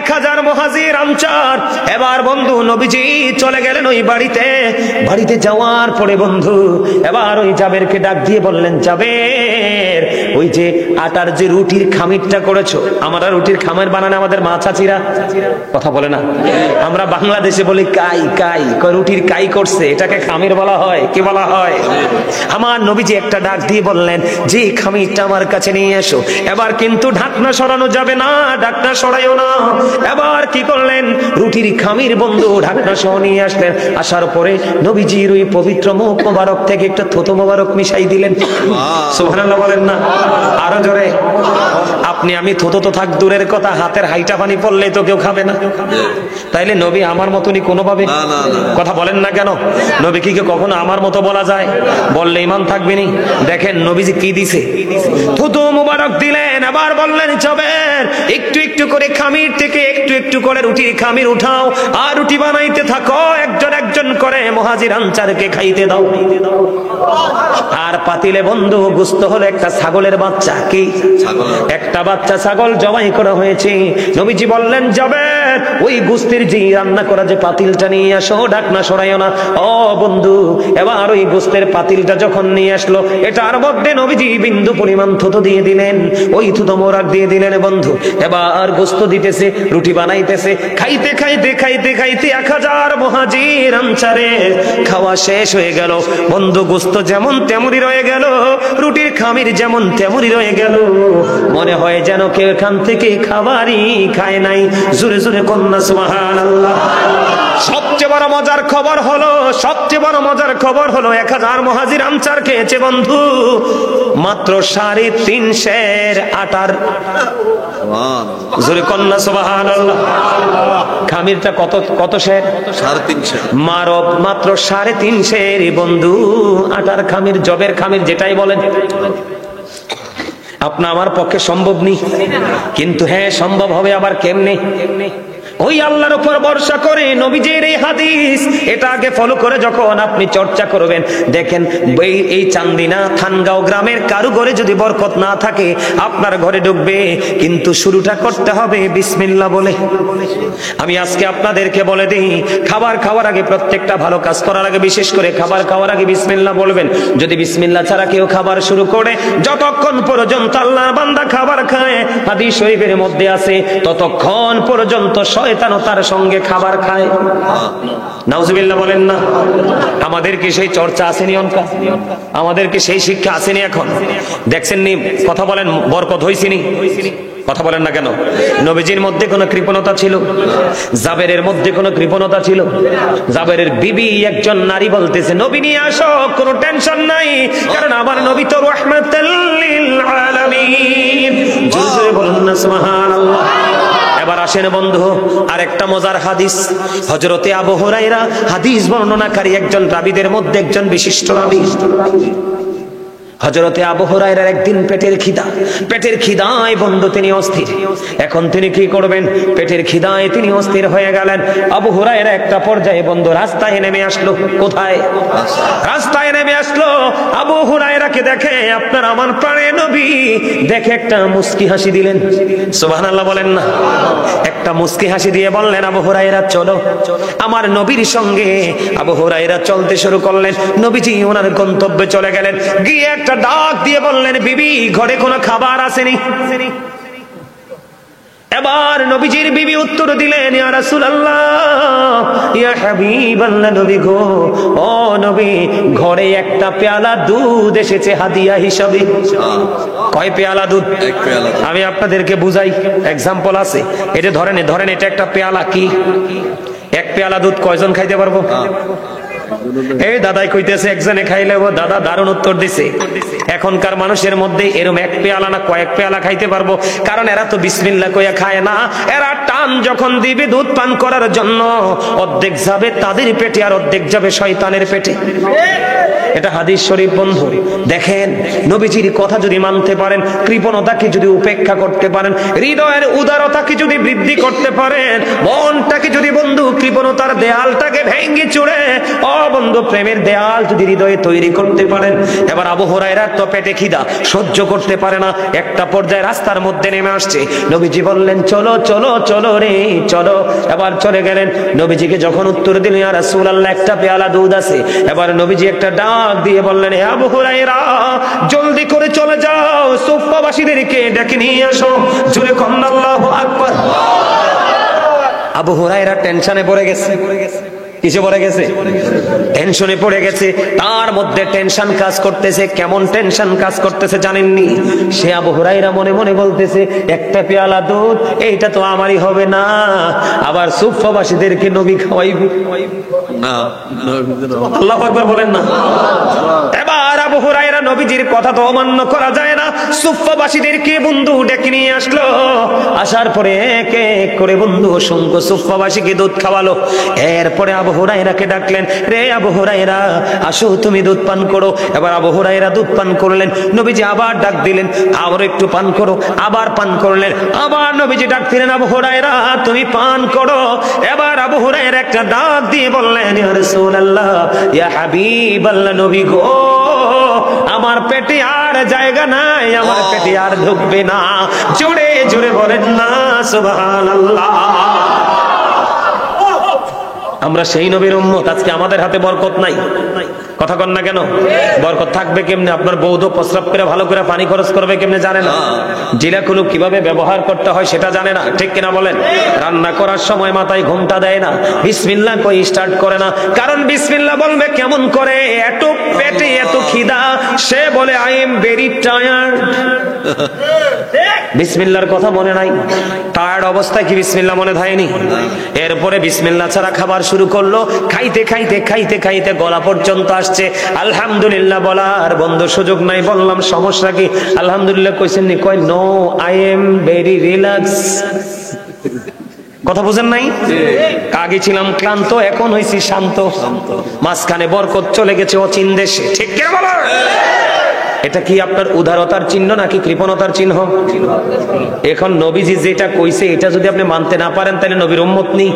1000 মুহাজির আনসার। এবার বন্ধু নবীজি চলে গেলেন ওই বাড়িতে। বাড়িতে যাওয়ার পরে বন্ধু এবার ওই জাবেরকে ডাক দিয়ে বললেন, জাবের, ওই যে আটার যে রুটির খামিরটা করেছো, আমরা রুটির খামির বানানো আমাদের মা চাচিরা কথা বলে না, আমরা বাংলাদেশে বলি কাই কাই, রুটির কাই করছে, এটাকে খামির বলা হয়। কি বলা হয়? আমার নবীজি একটা ডাক দিয়ে বললেন, যে খামিরটা আমার কাছে নিয়ে এসো। এবার কিন্তু ঢাকনা সরানো যাবে না, ঢাকনা সরাইও না। এবার কি করলেন, রুটির খামির বন্ধু ঢাকনা সহ নিয়ে আসলেন। আসার পরে নবীজির ওই পবিত্র মুখ মোবারক থেকে একটা থুতু মোবারক মিশাই দিলেন। সুবহানাল্লাহ বলেন না? আরো জোরে। আপনি আমি থুতু তো থাক দূরের কথা, হাতের হাইটা পানি পড়লে তো কেউ খাবে না। তাইলে নবী আমার মতনই কোনোভাবে কথা বলেন না কেন? নবী কি কখনো আমার মতো বলা যায়? বললে ইমান থাকবে নি। দেখেন নবীজি কি দিছে, থুতু মোবারক দিলেন। আবার বললেন, জাবের, একটু একটু করে খামির থেকে একটু একটু করে রুটির খামির উঠাও, আর রুটি বানাইতে থাকো, একজন একজন করে মুহাজির আনসারকে খাইতে দাও। আর পাতিলে বন্ধু গোশত হলো একটা ছাগলের বাচ্চা। কি? একটা বাচ্চা ছাগল জবাই করা হয়েছে। নবীজি বললেন, জাবের, ওই গোশতের যে রান্না করা যে পাতিলটা নিয়ে আসো, ঢাকনা সরাইও না। ও বন্ধু, এবার ওই গোশতের পাতিলটা যখন নিয়ে আসলো, এটার মধ্যে নবীজি বিন্দু পরিমাণ থুতু দিয়ে দিলেন, ওই থুতু মোবারক দিয়ে দিলেন বন্ধু। এবার গোশত দিতেছে, রুটি বানাইতেছে, খাইতে খাইতে খাইতে খাইতে 1000 মুহাজির আনসারের খাওয়া শেষ হয়ে গেল বন্ধু। গোশত যেমন তেমনই রয়ে গেল, রুটির খামির যেমন তেমনই রয়ে গেল। মনে হয় যেন কেউ এখান থেকে খাবারই খায় নাই। জোরে জোরে কন্যা সুবহানাল্লাহ। সবচেয়ে বড় মজার খবর হলো, সবচেয়ে বড় মজার খবর হলো 1000 মুহাজির আনসার খেয়েছে বন্ধু মাত্র 3.5 সের আটার। জোরে কন্যা সুবহানাল্লাহ। খামিরটা কত কত সের? 3.5 সের। মাত্র 3.5 সের বন্ধু আটার খামির, জবের খামির যেটাই বলেন। আপনার আমার পক্ষে সম্ভব নেই, কিন্তু হ্যাঁ সম্ভব হবে। আবার কেমনে? ওই আল্লাহর উপর ভরসা করে নবীজির এই হাদিস এটা আগে ফলো করে যখন আপনি চর্চা করবেন, দেখেন এই চান্দিনা থানগাঁও গ্রামের কারো ঘরে যদি বরকত না থাকে আপনার ঘরে ঢুকবে, কিন্তু শুরুটা করতে হবে বিসমিল্লাহ বলে। আমি আজকে আপনাদেরকে বলে দিই, খাবার খাওয়ার আগে, প্রত্যেকটা ভালো কাজ করার আগে, বিশেষ করে খাবার খাওয়ার আগে বিসমিল্লাহ বলবেন। যদি বিসমিল্লাহ ছাড়া কেউ খাবার শুরু করে, যতক্ষণ পর্যন্ত আল্লাহর বান্দা খাবার খায়, হাদিস শরীফের মধ্যে আছে, ততক্ষণ পর্যন্ত শয়তানও তার সঙ্গে খাবার খায়। নাউজুবিল্লাহ বলেন না? আমাদের কি সেই চর্চা আসেনি? আমাদের কি সেই শিক্ষা আসেনি? এখন দেখছেন নি কথা বলেন, বরকত হইছিনি? কথা বলেন না কেন? নবীজির মধ্যে কোনো কৃপণতা ছিল? জাবেরের মধ্যে কোনো কৃপণতা ছিল? জাবেরের বিবি একজন নারী বলতেছে, নবী নিয়ে আসো, কোনো টেনশন নাই, কারণ আমার নবী তো রাহমাতাল লিল আলামিন। জোরে জোরে বলুন না সুবহানাল্লাহ। এবার আসেন বন্ধু, আরেকটা মজার হাদিস। হযরতে আবু হুরায়রা হাদিস বর্ণনাকারী একজন রাবীদের মধ্যে একজন বিশিষ্ট রাবী। হযরতে আবু হুরায়রার একদিন পেটের খিদায় বন্ধু তিনি অস্থির। এখন তিনি কি করবেন? পেটের খিদায় তিনি অস্থির হয়ে গেলেন। আবু হুরায়রা একটা পর্যায়ে বন্ধু রাস্তায় নেমে আসলো। কোথায়? রাস্তায় নেমে আসলো। আবু হুরায়রাকে দেখে আপনার আমার প্রাণের নবী দেখে একটা মুস্কি হাসি দিলেন। সুবহানাল্লাহ বলেন না? একটা মুস্কি হাসি দিয়ে বললেন, আবু হুরায়রা চলো আমার নবীর সঙ্গে। আবু হুরায়রা চলতে শুরু করলেন। নবীজি ওনার গন্তব্যে চলে গেলেন। গিয়ে একটা ডাক দিয়ে বললেন, বিবি ঘরে কোনো খাবার আসেনি? এবার নবীজির বিবি উত্তর দিলেন, ইয়া রাসূলুল্লাহ, ইয়া হাবিবাল্লাহ, নবী গো, ও নবী, ঘরে একটা পেয়ালা দুধ এসেছে হাদিয়া হিসাবে। কয় পেয়ালা দুধ? এক পেয়ালা। আমি আপনাদেরকে বুঝাই, এক্সাম্পল আছে। এটা ধরেন এটা একটা পেয়ালা। কি এক পেয়ালা দুধ কয়জন খাইতে পারবো? এই দাদাই কইতেছে একজনে খাইলে। ও দাদা দারুণ উত্তর দিছে। এখনকার মানুষের মধ্যে এরকম এক পেয়ালা না কয়েক পেয়ালা খাইতে পারবো, কারণ এরা তো বিসমিল্লাহ কইয়া খায় না। এরা টান যখন দিবে দুধ পান করার জন্য, অর্ধেক যাবে তাদের পেটে আর অর্ধেক যাবে শয়তানের পেটে। এটা হাদিস শরীফ বন্ধু। দেখেন, নবীজির কথা যদি মানতে পারেন, কৃপণতাকে যদি উপেক্ষা করতে পারেন, হৃদয়ের উদারতাকে যদি বৃদ্ধি করতে পারেন, মনটাকে যদি বন্ধু কৃপণতার দেয়ালটাকে ভেঙে চুড়ে বন্ধু প্রেমের দেয়াল যদি হৃদয়ে তৈরি করতে পারেন। এবার আবু হুরায়রার তো পেটে খিদা, সহ্য করতে পারে না। একটা পর্যায়ে রাস্তার মধ্যে নেমে আসছে। নবীজি বললেন, চলো চলো চলো রে চলো। এবার চলে গেলেন। নবীজিকে যখন উত্তর দিলেন, ইয়া রাসূলুল্লাহ, একটা পেয়ালা দুধ আছে। এবার নবীজি একটা ডাক দিয়ে বললেন, হে আবু হুরায়রা, জলদি করে চলে যাও, সুফফাবাসীদেরকে ডেকে নিয়ে আসো। জোরে কন্না আল্লাহু আকবার। আবু হুরায়রা টেনশনে পড়ে গেছে। কিসে পড়ে গেছে? টেনশনে পড়ে গেছে। তার মধ্যে টেনশন কাজ করতেছে। কেমন টেনশন কাজ করতেছে জানেননি? সে আবু হুরায়রা মনে মনে বলতেছে, একটা পেয়ালা দুধ এইটা তো আমারই হবে না, আবার সুফফাবাসীদেরকে নবী খাওয়াইবে না। আল্লাহু আকবার বলেন না? এবার আবু হুরায়রা নবীজির কথা তো অমান্য করা যায় না। সুফফাবাসীদেরকে বন্ধু ডেকে নিয়ে আসলো। আসার পরে এক এক করে বন্ধু অসংখ্য সুফফাবাসীকে দুধ খাওয়ালো। এরপরে আবু হুরায়রাকে ডাকলেন, রে আবু হুরায়রা, আসো তুমি দুধ পান করো। এবার আবু হুরায়রা দুধ পান করলেন। নবীজি আবার ডাক দিলেন, আবার একটু পান করো। আবার পান করলেন। আবার নবীজি ডাক দিলেন, আবু হুরায়রা তুমি পান করো। এবার আবু হুরায়রা একটা ডাক দিয়ে বললেন, ইয়া রাসূলুল্লাহ, ইয়া হাবিবাল্লাহ, নবী গো, আমার পেটে আর জায়গা নাই, আমার পেটে আর ঢুকবে না। জোরে জোরে বলেন না সুবহানাল্লাহ। আমরা সেই নবীর উম্মত। আজকে আমাদের হাতে বরকত নাই। কথা কন না কেন? বরকত থাকবে কেমনে? আপনার বৌদ্ধ প্রস্রাব করে ভালো করে পানি খরচ করবে কেমনে জানে না। জিরা কুলু কিভাবে ব্যবহার করতে হয় সেটা জানে না। ঠিক কিনা বলেন? রান্না করার সময় মাথায় ঘুমটা দেয় না। বিসমিল্লাহ কই স্টার্ট করে না। কারণ বিসমিল্লাহ বলবে কেমন করে? এত পেটে এত খিদা, সে বলে আই এম ভেরি টায়ার্ড। বিসমিল্লাহর কথা মনে নাই। টায়ার্ড অবস্থায় কি বিসমিল্লাহ মনে থাকেনি? এরপরে বিসমিল্লাহ ছাড়া খাবার শুরু করলো। খাইতে খাইতে খাইতে খাইতে গলা পর্যন্ত আসছে। আলহামদুলিল্লাহ বলার বন্ধ সুযোগ নাই। বললাম সমস্যা কি? আলহামদুলিল্লাহ কইছেন নি? কয় no, I am very relax. কথা বুঝেন নাই? আগে ছিলাম ক্লান্ত, এখন হইছি শান্ত। মাঝখানে বরকত চলে গেছে অচিন দেশে। ঠিক কে বলো? এটা কি আপনার উদারতার চিহ্ন নাকি কৃপণতার চিহ্ন? এখন নবীজি যেটা কইছে এটা যদি আপনি মানতে না পারেন, তাহলে নবীর উম্মত নেই।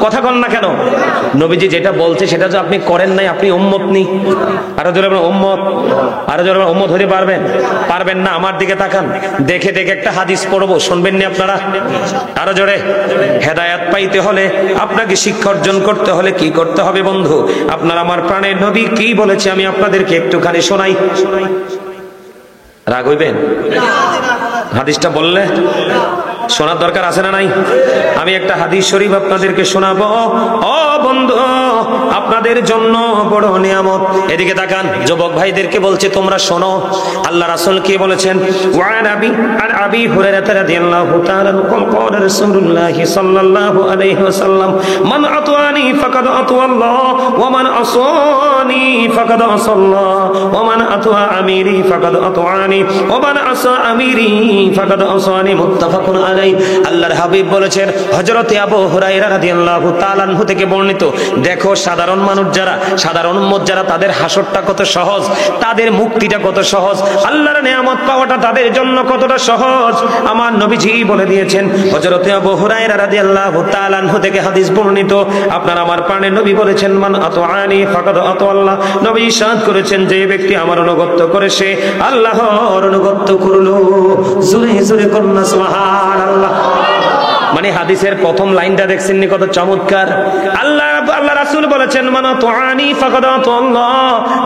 কথা কন না কেন? নবীজি যেটা বলছে সেটা যদি আপনি করেন নাই, আপনি উম্মত নেই। আরো জোরে উম্মত, আরো জোরে উম্মত হতে পারবেন? পারবেন না। আমার দিকে তাকান, দেখে দেখে একটা হাদিস পড়বো, শুনবেন নি আপনারা? আরো জোরে। হেদায়েত পাইতে হলে, আপনাকে শিক্ষা অর্জন করতে হলে কি করতে হবে বন্ধু? আপনার আমার প্রাণের নবী কি বলেছে আমি আপনাদেরকে একটুখানি শোনাই। রাগ হইবেন? হাদিসটা বললে শোনার দরকার আছে না নাই? আমি একটা হাদিস শরীফ আপনাদেরকে শোনাবো। ও বন্ধু, আপনাদের জন্য বড় নিয়ামত। এদিকে তাকান, যুবক ভাইদেরকে বলছে তোমরা শোনো, আল্লাহ রাসূল কি বলেছেন? ওয়ান আবি হুরায়রা রাদিয়াল্লাহু তাআলা ক্বালা রাসূলুল্লাহ সাল্লাল্লাহু আলাইহি ওয়াসাল্লাম মান আতানি ফাকাদ আতাল্লাহ ওয়া মান আসানি ফাকাদ আসাল্লাহ ওয়া মান আতা আমিরি ফাকাদ আতানি ওয়া মান আসা আমিরি ফাকাদ আসানি। মুত্তাফাকুন আলাইহি। আল্লাহর হাবিব বলেছেন, হযরত আবু হুরায়রা রাদিয়াল্লাহু তাআলা আনহু থেকে বর্ণিত, দেখো সাধারণ মানুষ যারা, সাধারণ উম্মত যারা, তাদের হাসরটা কত সহজ, তাদের মুক্তিটা কত সহজ, আল্লাহর নিয়ামত পাওয়াটা তাদের জন্য কতটা সহজ। আমার নবীজি বলে দিয়েছেন। হযরত আবু হুরায়রা রাদিয়াল্লাহু তাআলা আনহু থেকে হাদিস বর্ণিত, আপনার আমার প্রাণের নবী বলেছেন মান আতাআনি ফাকাদ আতাল্লাহ। নবী ইরশাদ করেছেন, যে ব্যক্তি আমার অনুগত করে সে আল্লাহর অনুগত করলো। জোরে জোরে কন্যা সুবহানাল্লাহ। মানে হাদিসের প্রথম লাইনটা দেখছেন নি কত চমৎকার। আল্লাহ রাসূল বলেছেন মান আতাআনি ফাকাদ আতাল্লাহ,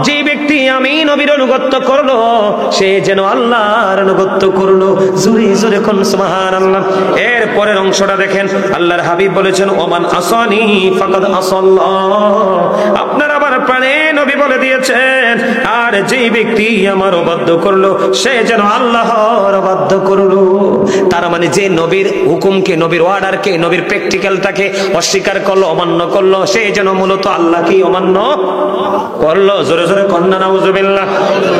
যে ব্যক্তি আমি নবীর অনুগত করলো সে যেন আল্লাহর অনুগত করলো। জোরে জোরে কোন সুবহানাল্লাহ। এর পরের অংশটা দেখেন, আল্লাহর হাবিব বলেছেন ওমান আসানি ফাকাদ আসাল্লাহ। আপনার আবার প্রাণে নবী বলে দিয়েছেন, আর যে ব্যক্তি আমার অবাধ্য করলো সে যেন আল্লাহর অবাধ্য করলো। তার মানে যে নবীর হুকুমকে, নবীর অর্ডারকে, নবীর প্র্যাকটিক্যালটাকে অস্বীকার করলো, অমান্য করলো, সে যেন মূলত আল্লাহকে অমান্য করলো। জোরে জোরে কন্যা নাউজুবিল্লাহ।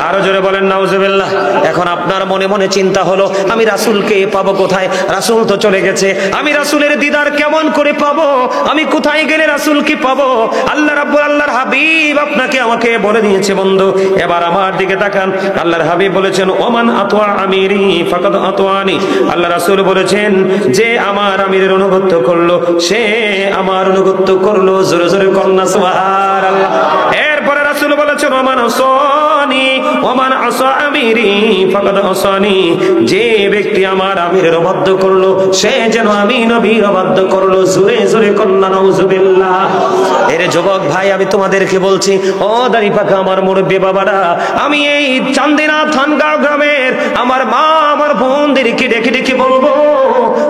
আরো জোরে বলেন নাউজুবিল্লাহ। এখন আপনার মনে মনে চিন্তা হলো, আমি রাসূলকে পাবো কোথায়? রাসূল তো চলে গেছে, আমি রাসূলের দিদার কেমন করে পাবো? আমি কোথায় গেলে রাসূলকে পাবো? আল্লাহর হাবিব আপনাকে আমাকে বলে দিয়েছে বন্ধু। এবার আমার দিকে তাকান, আল্লাহর হাবিব বলেছেন ওমান আতওয়া আমিরি ফাকাদ আতওয়ানি। আল্লাহ রাসূল বলেছেন, যে আমার আমিরের অনুগত করলো সে আমার অনুগত করলো। জোরে জোরে কন্যা সুবহানাল্লাহ। এরপরে রাসূল বলেছেন ওমান আসানি ওমান আসা আমিরি ফাকাদ আসানি, যে ব্যক্তি আমার আমিরের অবাধ্য করলো সে যেন আমি নবীর অবাধ্য করলো। জোরে জোরে কন্যা নাউজুবিল্লাহ। এর যুবক ভাই, আমি তোমাদেরকে বলছি, ও দাড়ি পাকা আমার মুরব্বি বাবারা, আমি এই চান্দিনা থানগাঁও গ্রামের আমার মা আমার বোনদেরকে ডেকে ডেকে বলবো,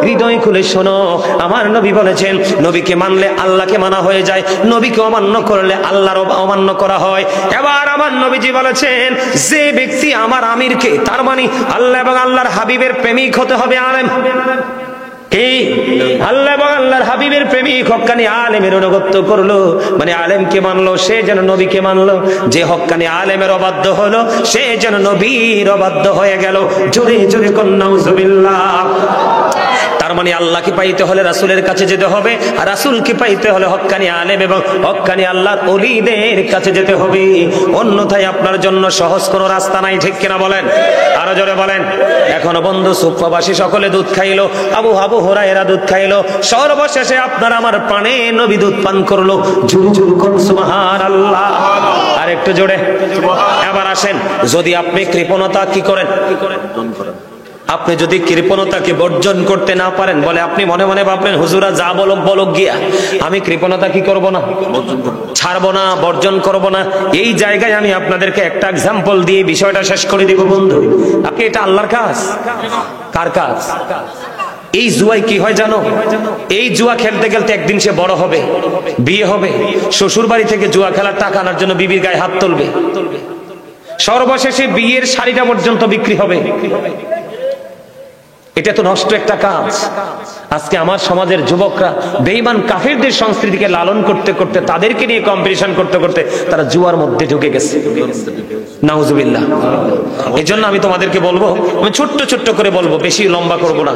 হৃদয় খুলে শোনো, আমার নবী বলেছেন নবীকে মানলে আল্লাহকে মানা হয়ে যায়, নবীকে অমান্য করলে আল্লাহর অমান্য করা হয়। এবার আমার নবীজি বলেছেন, যে ব্যক্তি আমার আমিরকে, তার মানে আল্লাহ এবং আল্লাহর হাবিবের প্রেমিক হতে হবে আলেম। কি? আল্লাহ এবং আল্লাহর হাবিবের প্রেমিক হক্কানি আলেমের অনুগত করলো, মানে আলেমকে মানলো, সে যেন নবীকে মানলো। যে হক্কানি আলেমের অবাধ্য হলো সে যেন নবীর অবাধ্য হয়ে গেল। জোরে জোরে কন্যা নাউজুবিল্লাহ। তার মানে আল্লাহকে পাইতে হলে রাসূলের কাছে যেতে হবে, আর রাসূলকে পাইতে হলে হক্কানি আলেম এবং হক্কানি আল্লাহর ওলিদের কাছে যেতে হবে। অন্যথায় আপনার জন্য সহজ কোনো রাস্তা নাই। ঠিক কিনা বলেন? আরো জোরে বলেন। এখনো বন্ধু সুফাবাসী সকলে দুধ খাইলো, আবু হুরায়রা দুধ খাইলো, সর্বশেষে আপনার আমার প্রাণে নবী দুধ পান করলো। জোরে জোরে কোন সুবহানাল্লাহ। আর একটু জোরে। এবার আসেন, যদি আপনি কৃপণতা কি করেন? আপনি যদি কৃপণতাকে বর্জন করতে না পারেন, বলে আপনি মনে মনে ভাবলেন হুজুরা যা বলক গিয়া, আমি কৃপণতা কি করব না, ছাড়বো না, বর্জন করব না। এই জায়গায় আমি আপনাদেরকে একটা এক্সাম্পল দিয়ে বিষয়টা শেষ করে দিব বন্ধু। আপনি এটা আল্লাহর কাজ, কার কাজ? এই জুয়ায় কি হয় জানো? এই জুয়া খেলতে খেলতে একদিন সে বড় হবে, বিয়ে হবে, শ্বশুর বাড়ি থেকে জুয়া খেলার টাকা আনার জন্য বিবির গায়ে হাত তুলবে, সর্বশেষে বিয়ের শাড়িটা পর্যন্ত বিক্রি হবে। এটা তো নষ্ট একটা কাজ। আজকে আমার সমাজের যুবকরা বেঈমান কাফিরদের সংস্কৃতিকে লালন করতে করতে, তাদেরকে নিয়ে কম্পিটিশন করতে করতে তারা জুয়ার মধ্যে ঢুকে গেছে। নাউজুবিল্লাহ। এই জন্য আমি তোমাদেরকে বলবো, আমি ছোট্ট ছোট্ট করে বলবো, বেশি লম্বা করবো না।